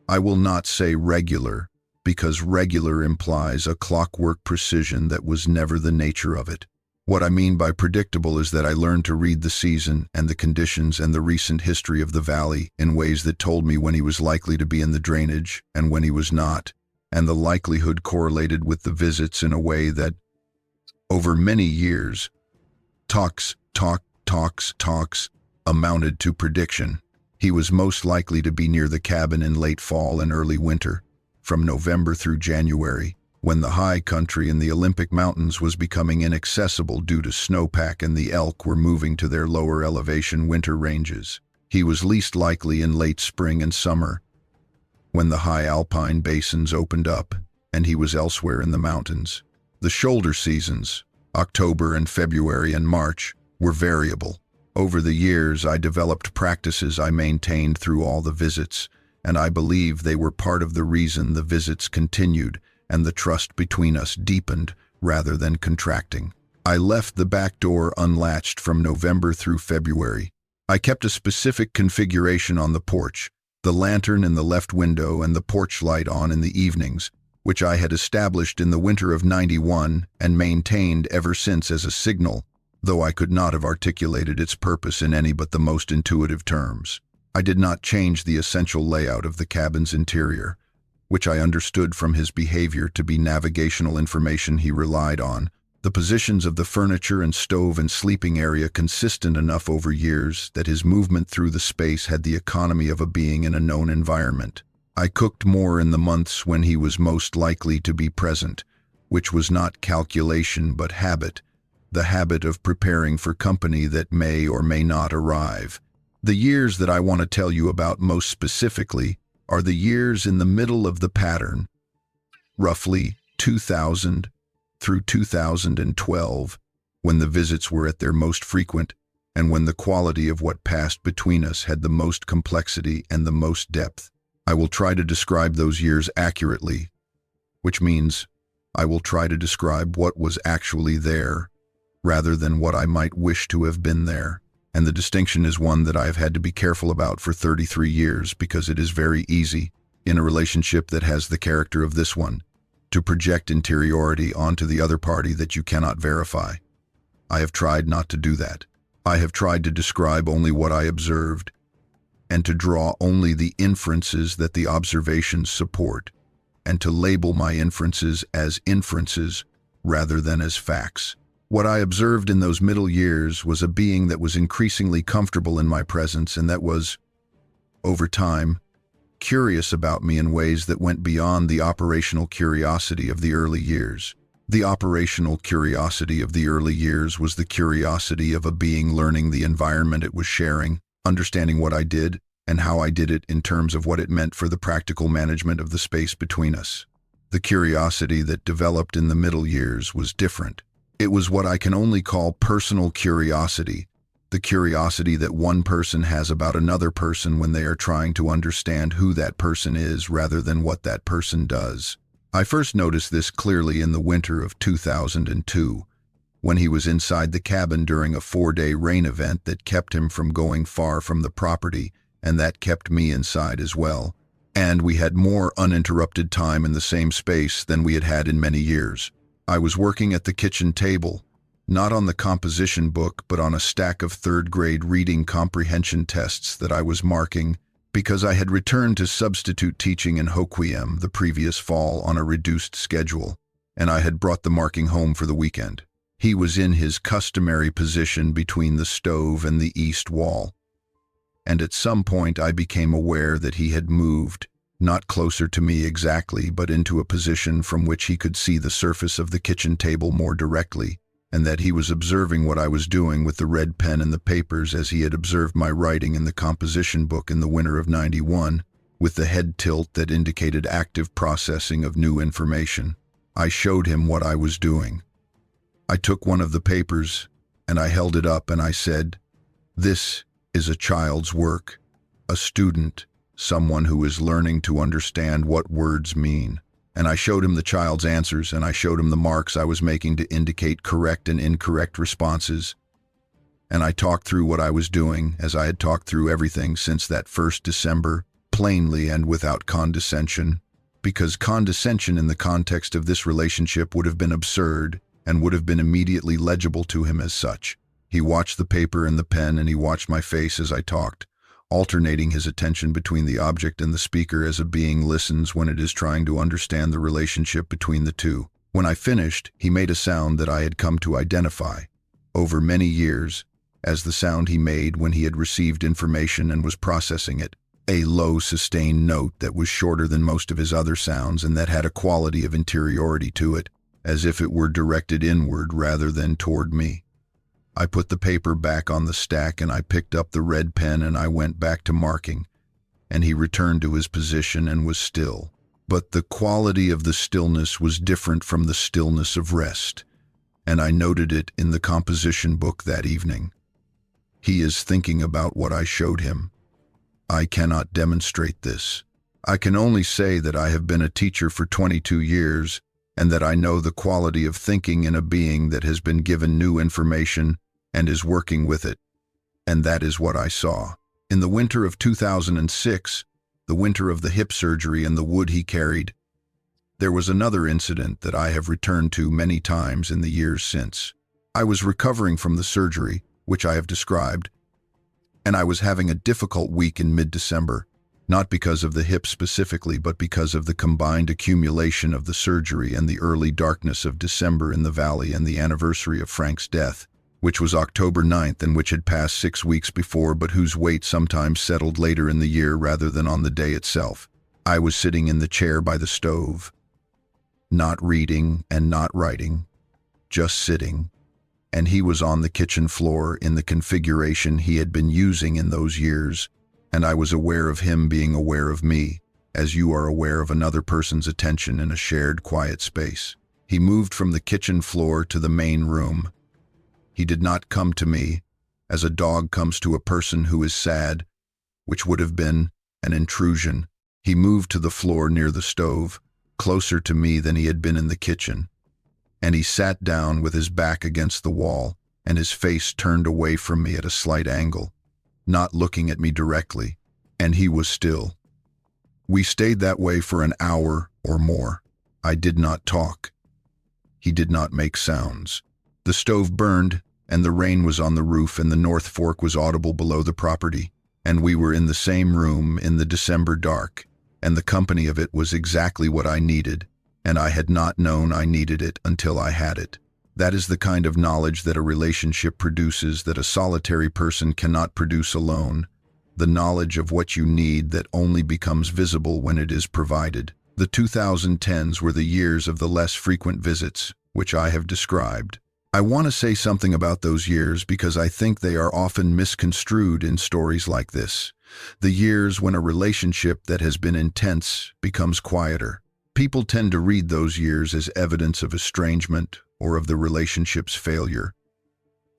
I will not say regular, because regular implies a clockwork precision that was never the nature of it. What I mean by predictable is that I learned to read the season and the conditions and the recent history of the valley in ways that told me when he was likely to be in the drainage and when he was not, and the likelihood correlated with the visits in a way that, over many years, talks amounted to prediction. He was most likely to be near the cabin in late fall and early winter, from November through January, when the high country in the Olympic Mountains was becoming inaccessible due to snowpack and the elk were moving to their lower elevation winter ranges. He was least likely in late spring and summer, when the high alpine basins opened up, and he was elsewhere in the mountains. The shoulder seasons, October and February and March, were variable. Over the years, I developed practices I maintained through all the visits, and I believe they were part of the reason the visits continued and the trust between us deepened rather than contracting. I left the back door unlatched from November through February. I kept a specific configuration on the porch, the lantern in the left window and the porch light on in the evenings, which I had established in the winter of '91 and maintained ever since as a signal, though I could not have articulated its purpose in any but the most intuitive terms. I did not change the essential layout of the cabin's interior, which I understood from his behavior to be navigational information he relied on. The positions of the furniture and stove and sleeping area consistent enough over years that his movement through the space had the economy of a being in a known environment. I cooked more in the months when he was most likely to be present, which was not calculation but habit, the habit of preparing for company that may or may not arrive. The years that I want to tell you about most specifically are the years in the middle of the pattern, roughly 2000 through 2012, when the visits were at their most frequent and when the quality of what passed between us had the most complexity and the most depth. I will try to describe those years accurately, which means I will try to describe what was actually there rather than what I might wish to have been there. And the distinction is one that I have had to be careful about for 33 years because it is very easy, in a relationship that has the character of this one, to project interiority onto the other party that you cannot verify. I have tried not to do that. I have tried to describe only what I observed and to draw only the inferences that the observations support, and to label my inferences as inferences rather than as facts. What I observed in those middle years was a being that was increasingly comfortable in my presence and that was, over time, curious about me in ways that went beyond the operational curiosity of the early years. The operational curiosity of the early years was the curiosity of a being learning the environment it was sharing, understanding what I did and how I did it in terms of what it meant for the practical management of the space between us. The curiosity that developed in the middle years was different. It was what I can only call personal curiosity, the curiosity that one person has about another person when they are trying to understand who that person is rather than what that person does. I first noticed this clearly in the winter of 2002, when he was inside the cabin during a 4-day rain event that kept him from going far from the property, and that kept me inside as well. And we had more uninterrupted time in the same space than we had had in many years. I was working at the kitchen table, not on the composition book, but on a stack of third-grade reading comprehension tests that I was marking because I had returned to substitute teaching in Hoquiam the previous fall on a reduced schedule, and I had brought the marking home for the weekend. He was in his customary position between the stove and the east wall, and at some point I became aware that he had moved, not closer to me exactly, but into a position from which he could see the surface of the kitchen table more directly, and that he was observing what I was doing with the red pen and the papers as he had observed my writing in the composition book in the winter of '91, with the head tilt that indicated active processing of new information. I showed him what I was doing. I took one of the papers, and I held it up and I said, "This is a child's work, a student, someone who is learning to understand what words mean." And I showed him the child's answers, and I showed him the marks I was making to indicate correct and incorrect responses. And I talked through what I was doing, as I had talked through everything since that first December, plainly and without condescension, because condescension in the context of this relationship would have been absurd and would have been immediately legible to him as such. He watched the paper and the pen, and he watched my face as I talked, alternating his attention between the object and the speaker as a being listens when it is trying to understand the relationship between the two. When I finished, he made a sound that I had come to identify, over many years, as the sound he made when he had received information and was processing it, a low, sustained note that was shorter than most of his other sounds and that had a quality of interiority to it, as if it were directed inward rather than toward me. I put the paper back on the stack and I picked up the red pen and I went back to marking, and he returned to his position and was still. But the quality of the stillness was different from the stillness of rest, and I noted it in the composition book that evening. He is thinking about what I showed him. I cannot demonstrate this. I can only say that I have been a teacher for 22 years and that I know the quality of thinking in a being that has been given new information and is working with it, and that is what I saw. In the winter of 2006, the winter of the hip surgery and the wood he carried, there was another incident that I have returned to many times in the years since. I was recovering from the surgery, which I have described, And I was having a difficult week in mid-December, not because of the hip specifically, but because of the combined accumulation of the surgery and the early darkness of December in the valley and the anniversary of Frank's death, which was October 9th and which had passed 6 weeks before, but whose weight sometimes settled later in the year rather than on the day itself. I was sitting in the chair by the stove, not reading and not writing, just sitting, and he was on the kitchen floor in the configuration he had been using in those years, and I was aware of him being aware of me, as you are aware of another person's attention in a shared quiet space. He moved from the kitchen floor to the main room. He did not come to me, as a dog comes to a person who is sad, which would have been an intrusion. He moved to the floor near the stove, closer to me than he had been in the kitchen, and he sat down with his back against the wall and his face turned away from me at a slight angle, not looking at me directly, and he was still. We stayed that way for an hour or more. I did not talk. He did not make sounds. The stove burned, and the rain was on the roof, and the North Fork was audible below the property, and we were in the same room in the December dark, and the company of it was exactly what I needed, and I had not known I needed it until I had it. That is the kind of knowledge that a relationship produces that a solitary person cannot produce alone, the knowledge of what you need that only becomes visible when it is provided. The 2010s were the years of the less frequent visits, which I have described. I want to say something about those years because I think they are often misconstrued in stories like this. The years when a relationship that has been intense becomes quieter. People tend to read those years as evidence of estrangement or of the relationship's failure,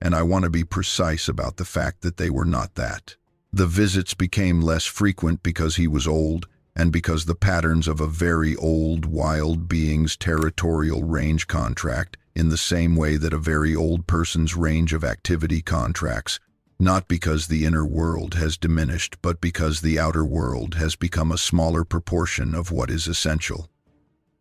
and I want to be precise about the fact that they were not that. The visits became less frequent because he was old, and because the patterns of a very old wild being's territorial range contract in the same way that a very old person's range of activity contracts, not because the inner world has diminished, but because the outer world has become a smaller proportion of what is essential.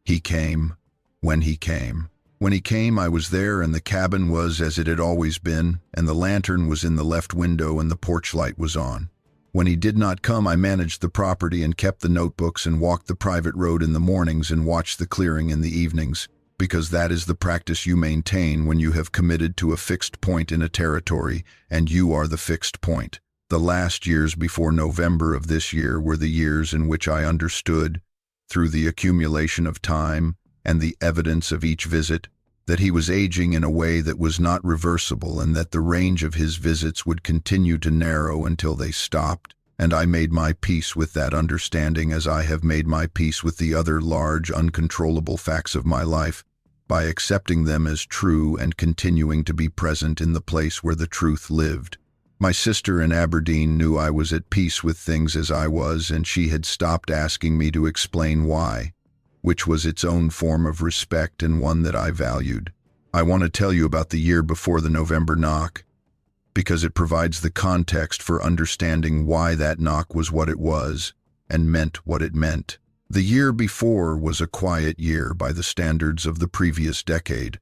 He came when he came. When he came, I was there, and the cabin was as it had always been, and the lantern was in the left window and the porch light was on. When he did not come, I managed the property and kept the notebooks and walked the private road in the mornings and watched the clearing in the evenings, because that is the practice you maintain when you have committed to a fixed point in a territory, and you are the fixed point. The last years before November of this year were the years in which I understood, through the accumulation of time and the evidence of each visit, that he was aging in a way that was not reversible and that the range of his visits would continue to narrow until they stopped, and I made my peace with that understanding as I have made my peace with the other large, uncontrollable facts of my life, by accepting them as true and continuing to be present in the place where the truth lived. My sister in Aberdeen knew I was at peace with things as I was, and she had stopped asking me to explain why, which was its own form of respect and one that I valued. I want to tell you about the year before the November knock, because it provides the context for understanding why that knock was what it was and meant what it meant. The year before was a quiet year by the standards of the previous decade,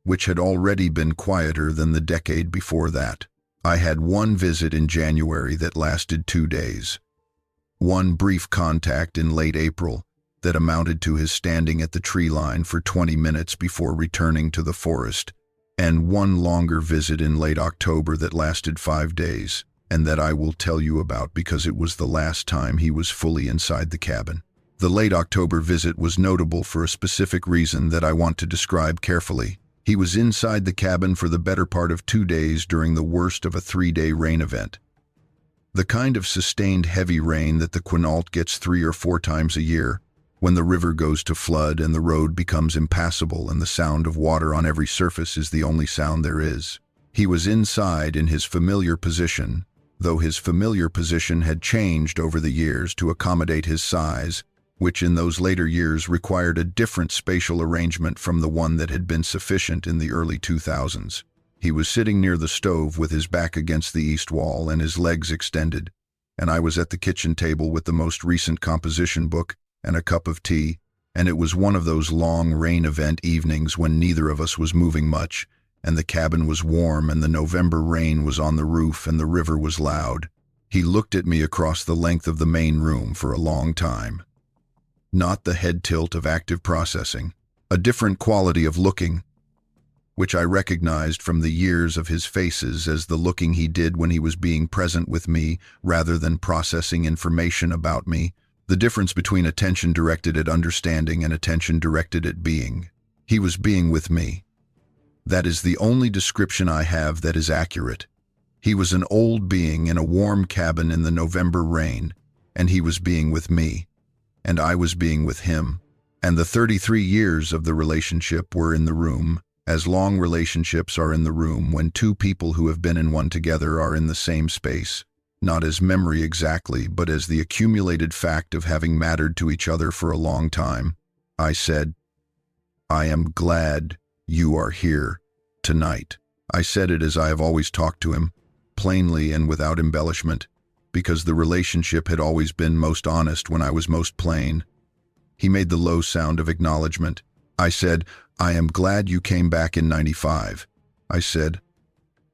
which had already been quieter than the decade before that. I had one visit in January that lasted 2 days, one brief contact in late April that amounted to his standing at the tree line for 20 minutes before returning to the forest, and one longer visit in late October that lasted 5 days, and that I will tell you about because it was the last time he was fully inside the cabin. The late October visit was notable for a specific reason that I want to describe carefully. He was inside the cabin for the better part of 2 days during the worst of a 3-day rain event. The kind of sustained heavy rain that the Quinault gets 3 or 4 times a year, when the river goes to flood and the road becomes impassable and the sound of water on every surface is the only sound there is. He was inside in his familiar position, though his familiar position had changed over the years to accommodate his size, which in those later years required a different spatial arrangement from the one that had been sufficient in the early 2000s. He was sitting near the stove with his back against the east wall and his legs extended, and I was at the kitchen table with the most recent composition book and a cup of tea, and it was one of those long rain event evenings when neither of us was moving much, and the cabin was warm and the November rain was on the roof and the river was loud, He looked at me across the length of the main room for a long time. Not the head tilt of active processing, a different quality of looking, which I recognized from the years of his faces as the looking he did when he was being present with me rather than processing information about me, the difference between attention directed at understanding and attention directed at being. He was being with me. That is the only description I have that is accurate. He was an old being in a warm cabin in the November rain, and he was being with me, and I was being with him, and the 33 years of the relationship were in the room, as long relationships are in the room when two people who have been in one together are in the same space, not as memory exactly, but as the accumulated fact of having mattered to each other for a long time. I said, "I am glad you are here tonight." I said it as I have always talked to him, plainly and without embellishment, because the relationship had always been most honest when I was most plain. He made the low sound of acknowledgement. I said, "I am glad you came back in 95. I said,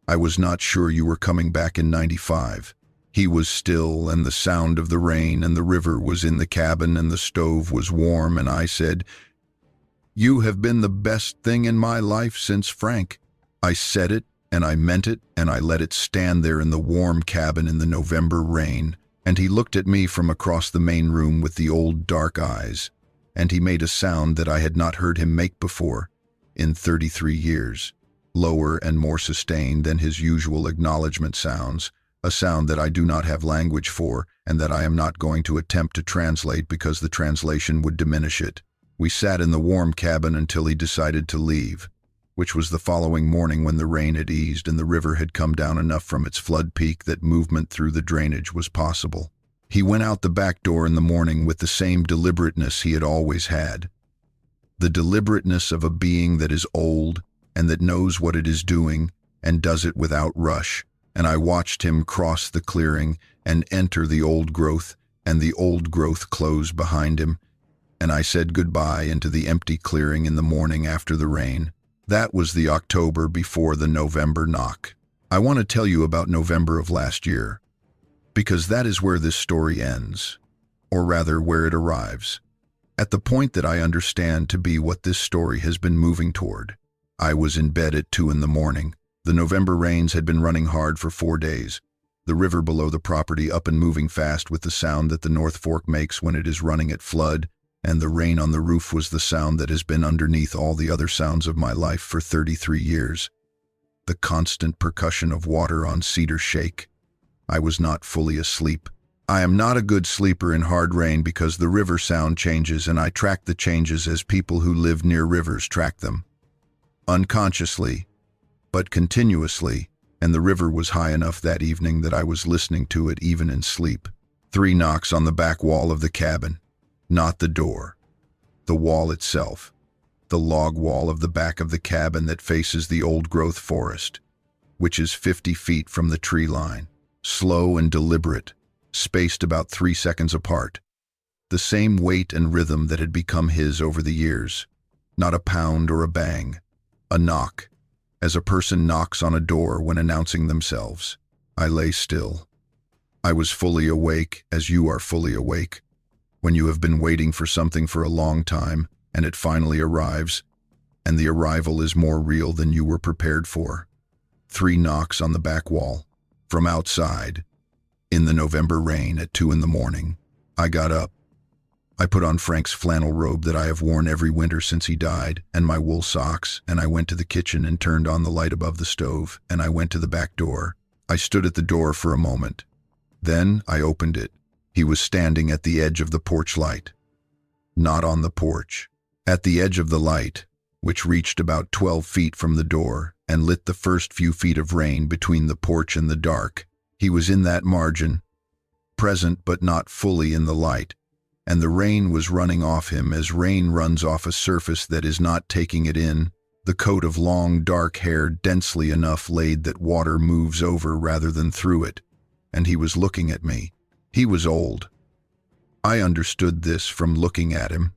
"I was not sure you were coming back in 95. He was still, and the sound of the rain and the river was in the cabin and the stove was warm, and I said, "You have been the best thing in my life since Frank." I said it, and I meant it, and I let it stand there in the warm cabin in the November rain, and he looked at me from across the main room with the old dark eyes, and he made a sound that I had not heard him make before in 33 years, lower and more sustained than his usual acknowledgement sounds, a sound that I do not have language for and that I am not going to attempt to translate because the translation would diminish it. We sat in the warm cabin until he decided to leave, which was the following morning when the rain had eased and the river had come down enough from its flood peak that movement through the drainage was possible. He went out the back door in the morning with the same deliberateness he had always had. The deliberateness of a being that is old and that knows what it is doing and does it without rush, and I watched him cross the clearing and enter the old growth, and the old growth close behind him, and I said goodbye into the empty clearing in the morning after the rain. That was the October before the November knock. I want to tell you about November of last year, because that is where this story ends, or rather where it arrives, at the point that I understand to be what this story has been moving toward. I was in bed at 2 in the morning. The November rains had been running hard for 4 days. The river below the property up and moving fast with the sound that the North Fork makes when it is running at flood, and the rain on the roof was the sound that has been underneath all the other sounds of my life for 33 years. The constant percussion of water on cedar shake. I was not fully asleep. I am not a good sleeper in hard rain because the river sound changes and I track the changes as people who live near rivers track them. Unconsciously, but continuously, and the river was high enough that evening that I was listening to it even in sleep. 3 knocks on the back wall of the cabin. Not the door. The wall itself. The log wall of the back of the cabin that faces the old-growth forest, which is 50 feet from the tree line. Slow and deliberate, spaced about 3 seconds apart. The same weight and rhythm that had become his over the years. Not a pound or a bang. A knock, as a person knocks on a door when announcing themselves. I lay still. I was fully awake, as you are fully awake, when you have been waiting for something for a long time, and it finally arrives, and the arrival is more real than you were prepared for. 3 knocks on the back wall, from outside, in the November rain at 2 in the morning. I got up. I put on Frank's flannel robe that I have worn every winter since he died, and my wool socks, and I went to the kitchen and turned on the light above the stove, and I went to the back door. I stood at the door for a moment. Then I opened it. He was standing at the edge of the porch light. Not on the porch. At the edge of the light, which reached about 12 feet from the door and lit the first few feet of rain between the porch and the dark. He was in that margin, present but not fully in the light, and the rain was running off him as rain runs off a surface that is not taking it in, the coat of long dark hair densely enough laid that water moves over rather than through it, and he was looking at me. He was old. I understood this from looking at him,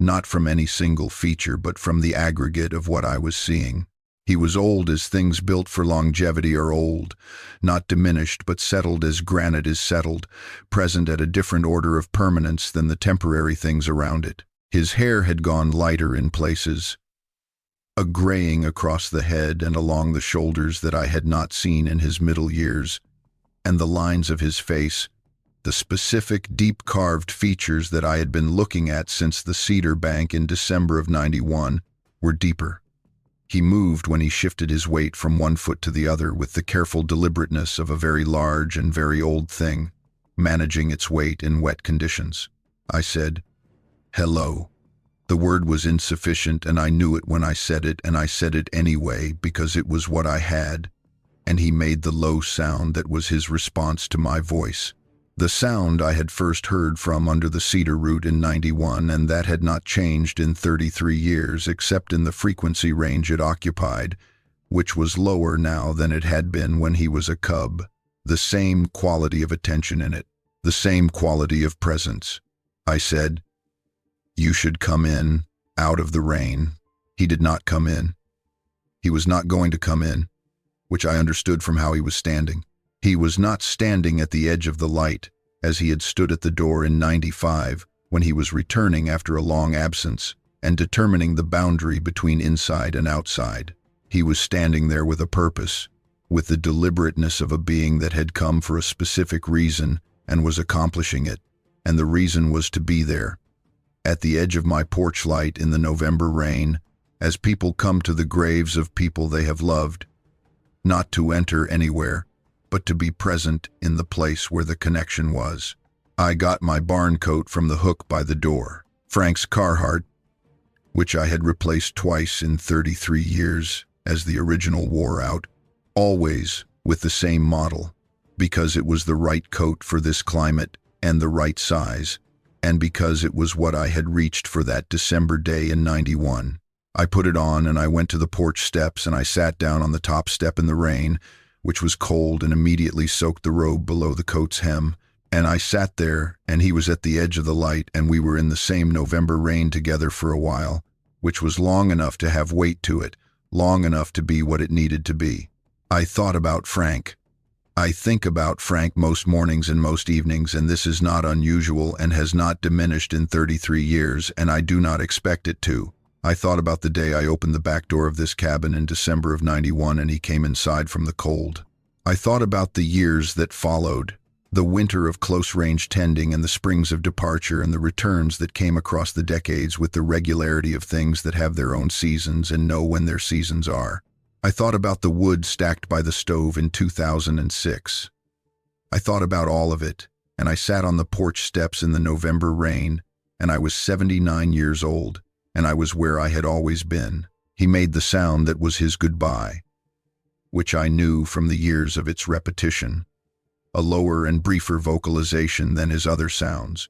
not from any single feature but from the aggregate of what I was seeing. He was old as things built for longevity are old, not diminished but settled as granite is settled, present at a different order of permanence than the temporary things around it. His hair had gone lighter in places, a graying across the head and along the shoulders that I had not seen in his middle years, and the lines of his face, the specific deep-carved features that I had been looking at since the cedar bank in December of '91, were deeper. He moved when he shifted his weight from one foot to the other with the careful deliberateness of a very large and very old thing, managing its weight in wet conditions. I said, "Hello." The word was insufficient, and I knew it when I said it, and I said it anyway because it was what I had, and he made the low sound that was his response to my voice. The sound I had first heard from under the cedar root in '91, and that had not changed in 33 years except in the frequency range it occupied, which was lower now than it had been when he was a cub. The same quality of attention in it, the same quality of presence. I said, "You should come in, out of the rain." He did not come in. He was not going to come in, which I understood from how he was standing. He was not standing at the edge of the light, as he had stood at the door in '95, when he was returning after a long absence and determining the boundary between inside and outside. He was standing there with a purpose, with the deliberateness of a being that had come for a specific reason and was accomplishing it, and the reason was to be there, at the edge of my porch light in the November rain, as people come to the graves of people they have loved, not to enter anywhere, but to be present in the place where the connection was. I got my barn coat from the hook by the door, Frank's Carhartt, which I had replaced twice in 33 years as the original wore out, always with the same model, because it was the right coat for this climate and the right size, and because it was what I had reached for that December day in '91. I put it on and I went to the porch steps and I sat down on the top step in the rain, which was cold and immediately soaked the robe below the coat's hem, and I sat there and he was at the edge of the light and we were in the same November rain together for a while, which was long enough to have weight to it, long enough to be what it needed to be. I thought about Frank. I think about Frank most mornings and most evenings, and this is not unusual and has not diminished in 33 years, and I do not expect it to. I thought about the day I opened the back door of this cabin in December of '91 and he came inside from the cold. I thought about the years that followed, the winter of close-range tending and the springs of departure and the returns that came across the decades with the regularity of things that have their own seasons and know when their seasons are. I thought about the wood stacked by the stove in 2006. I thought about all of it, and I sat on the porch steps in the November rain, and I was 79 years old. And I was where I had always been. He made the sound that was his goodbye, which I knew from the years of its repetition, a lower and briefer vocalization than his other sounds.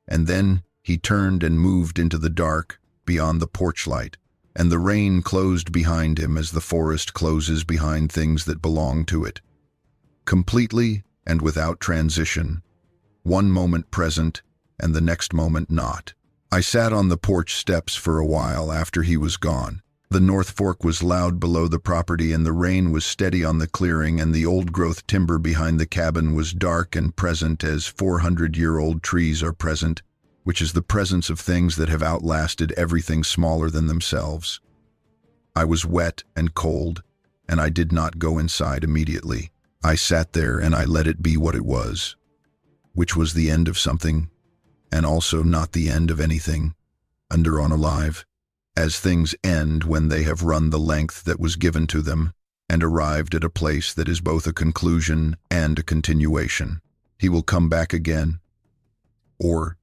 And then he turned and moved into the dark beyond the porch light, and the rain closed behind him as the forest closes behind things that belong to it. Completely and without transition, one moment present and the next moment not. I sat on the porch steps for a while after he was gone. The North Fork was loud below the property and the rain was steady on the clearing, and the old-growth timber behind the cabin was dark and present as 400-year-old trees are present, which is the presence of things that have outlasted everything smaller than themselves. I was wet and cold, and I did not go inside immediately. I sat there and I let it be what it was, which was the end of something, and also not the end of anything, unalive, as things end when they have run the length that was given to them and arrived at a place that is both a conclusion and a continuation. He will come back again, or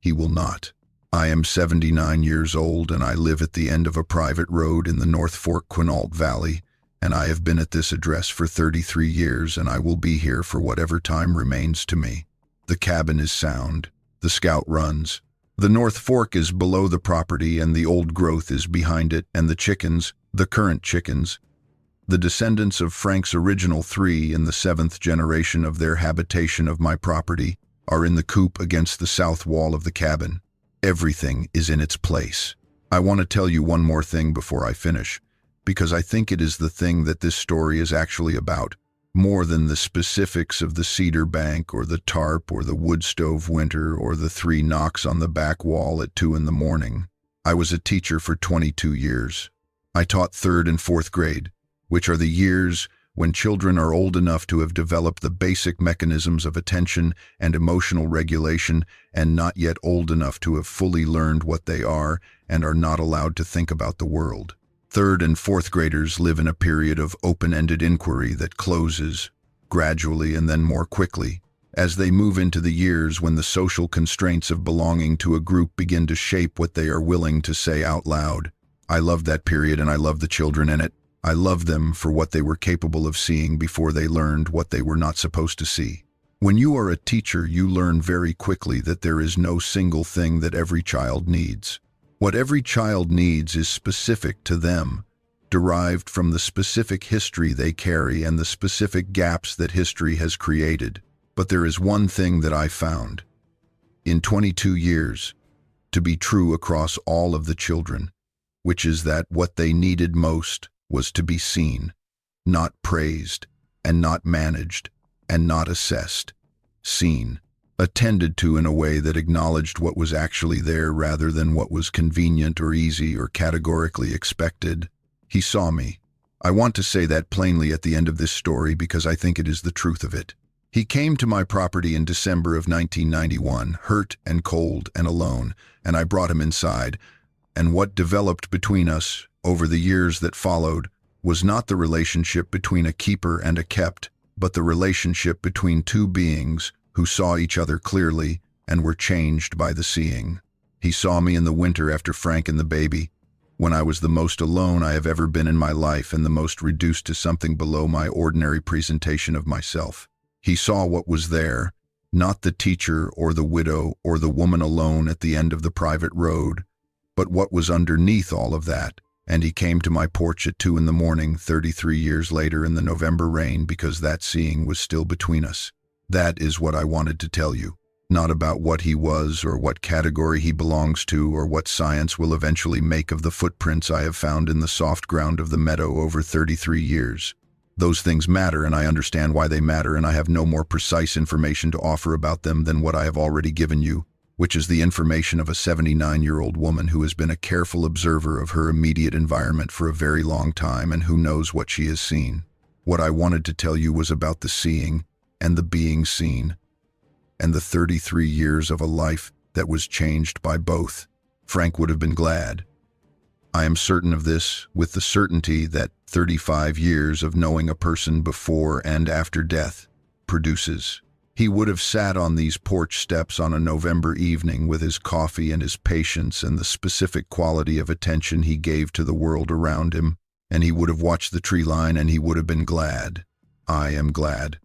he will not. I am 79 years old and I live at the end of a private road in the North Fork Quinault Valley, and I have been at this address for 33 years and I will be here for whatever time remains to me. The cabin is sound. The Scout runs. The North Fork is below the property and the old growth is behind it, and the chickens, the current chickens, the descendants of Frank's original 3 in the 7th generation of their habitation of my property, are in the coop against the south wall of the cabin. Everything is in its place. I want to tell you one more thing before I finish. because I think it is the thing that this story is actually about, more than the specifics of the cedar bank or the tarp or the wood stove winter or the 3 knocks on the back wall at 2 in the morning. I was a teacher for 22 years. I taught 3rd and 4th grade, which are the years when children are old enough to have developed the basic mechanisms of attention and emotional regulation and not yet old enough to have fully learned what they are and are not allowed to think about the world. 3rd and 4th graders live in a period of open-ended inquiry that closes, gradually and then more quickly, as they move into the years when the social constraints of belonging to a group begin to shape what they are willing to say out loud. I love that period and I love the children in it. I love them for what they were capable of seeing before they learned what they were not supposed to see. When you are a teacher, you learn very quickly that there is no single thing that every child needs. What every child needs is specific to them, derived from the specific history they carry and the specific gaps that history has created. But there is one thing that I found, in 22 years, to be true across all of the children, which is that what they needed most was to be seen, not praised, and not managed, and not assessed. Seen, attended to in a way that acknowledged what was actually there rather than what was convenient or easy or categorically expected. He saw me. I want to say that plainly at the end of this story because I think it is the truth of it. He came to my property in December of 1991, hurt and cold and alone, and I brought him inside. And what developed between us over the years that followed was not the relationship between a keeper and a kept, but the relationship between 2 beings who saw each other clearly and were changed by the seeing. He saw me in the winter after Frank and the baby, when I was the most alone I have ever been in my life and the most reduced to something below my ordinary presentation of myself. He saw what was there, not the teacher or the widow or the woman alone at the end of the private road, but what was underneath all of that. And he came to my porch at 2 in the morning, 33 years later in the November rain, because that seeing was still between us. That is what I wanted to tell you, not about what he was or what category he belongs to or what science will eventually make of the footprints I have found in the soft ground of the meadow over 33 years. Those things matter, and I understand why they matter, and I have no more precise information to offer about them than what I have already given you, which is the information of a 79-year-old woman who has been a careful observer of her immediate environment for a very long time and who knows what she has seen. What I wanted to tell you was about the seeing and the being seen, and the 33 years of a life that was changed by both. Frank would have been glad. I am certain of this with the certainty that 35 years of knowing a person before and after death produces. He would have sat on these porch steps on a November evening with his coffee and his patience and the specific quality of attention he gave to the world around him, and he would have watched the tree line and he would have been glad. I am glad.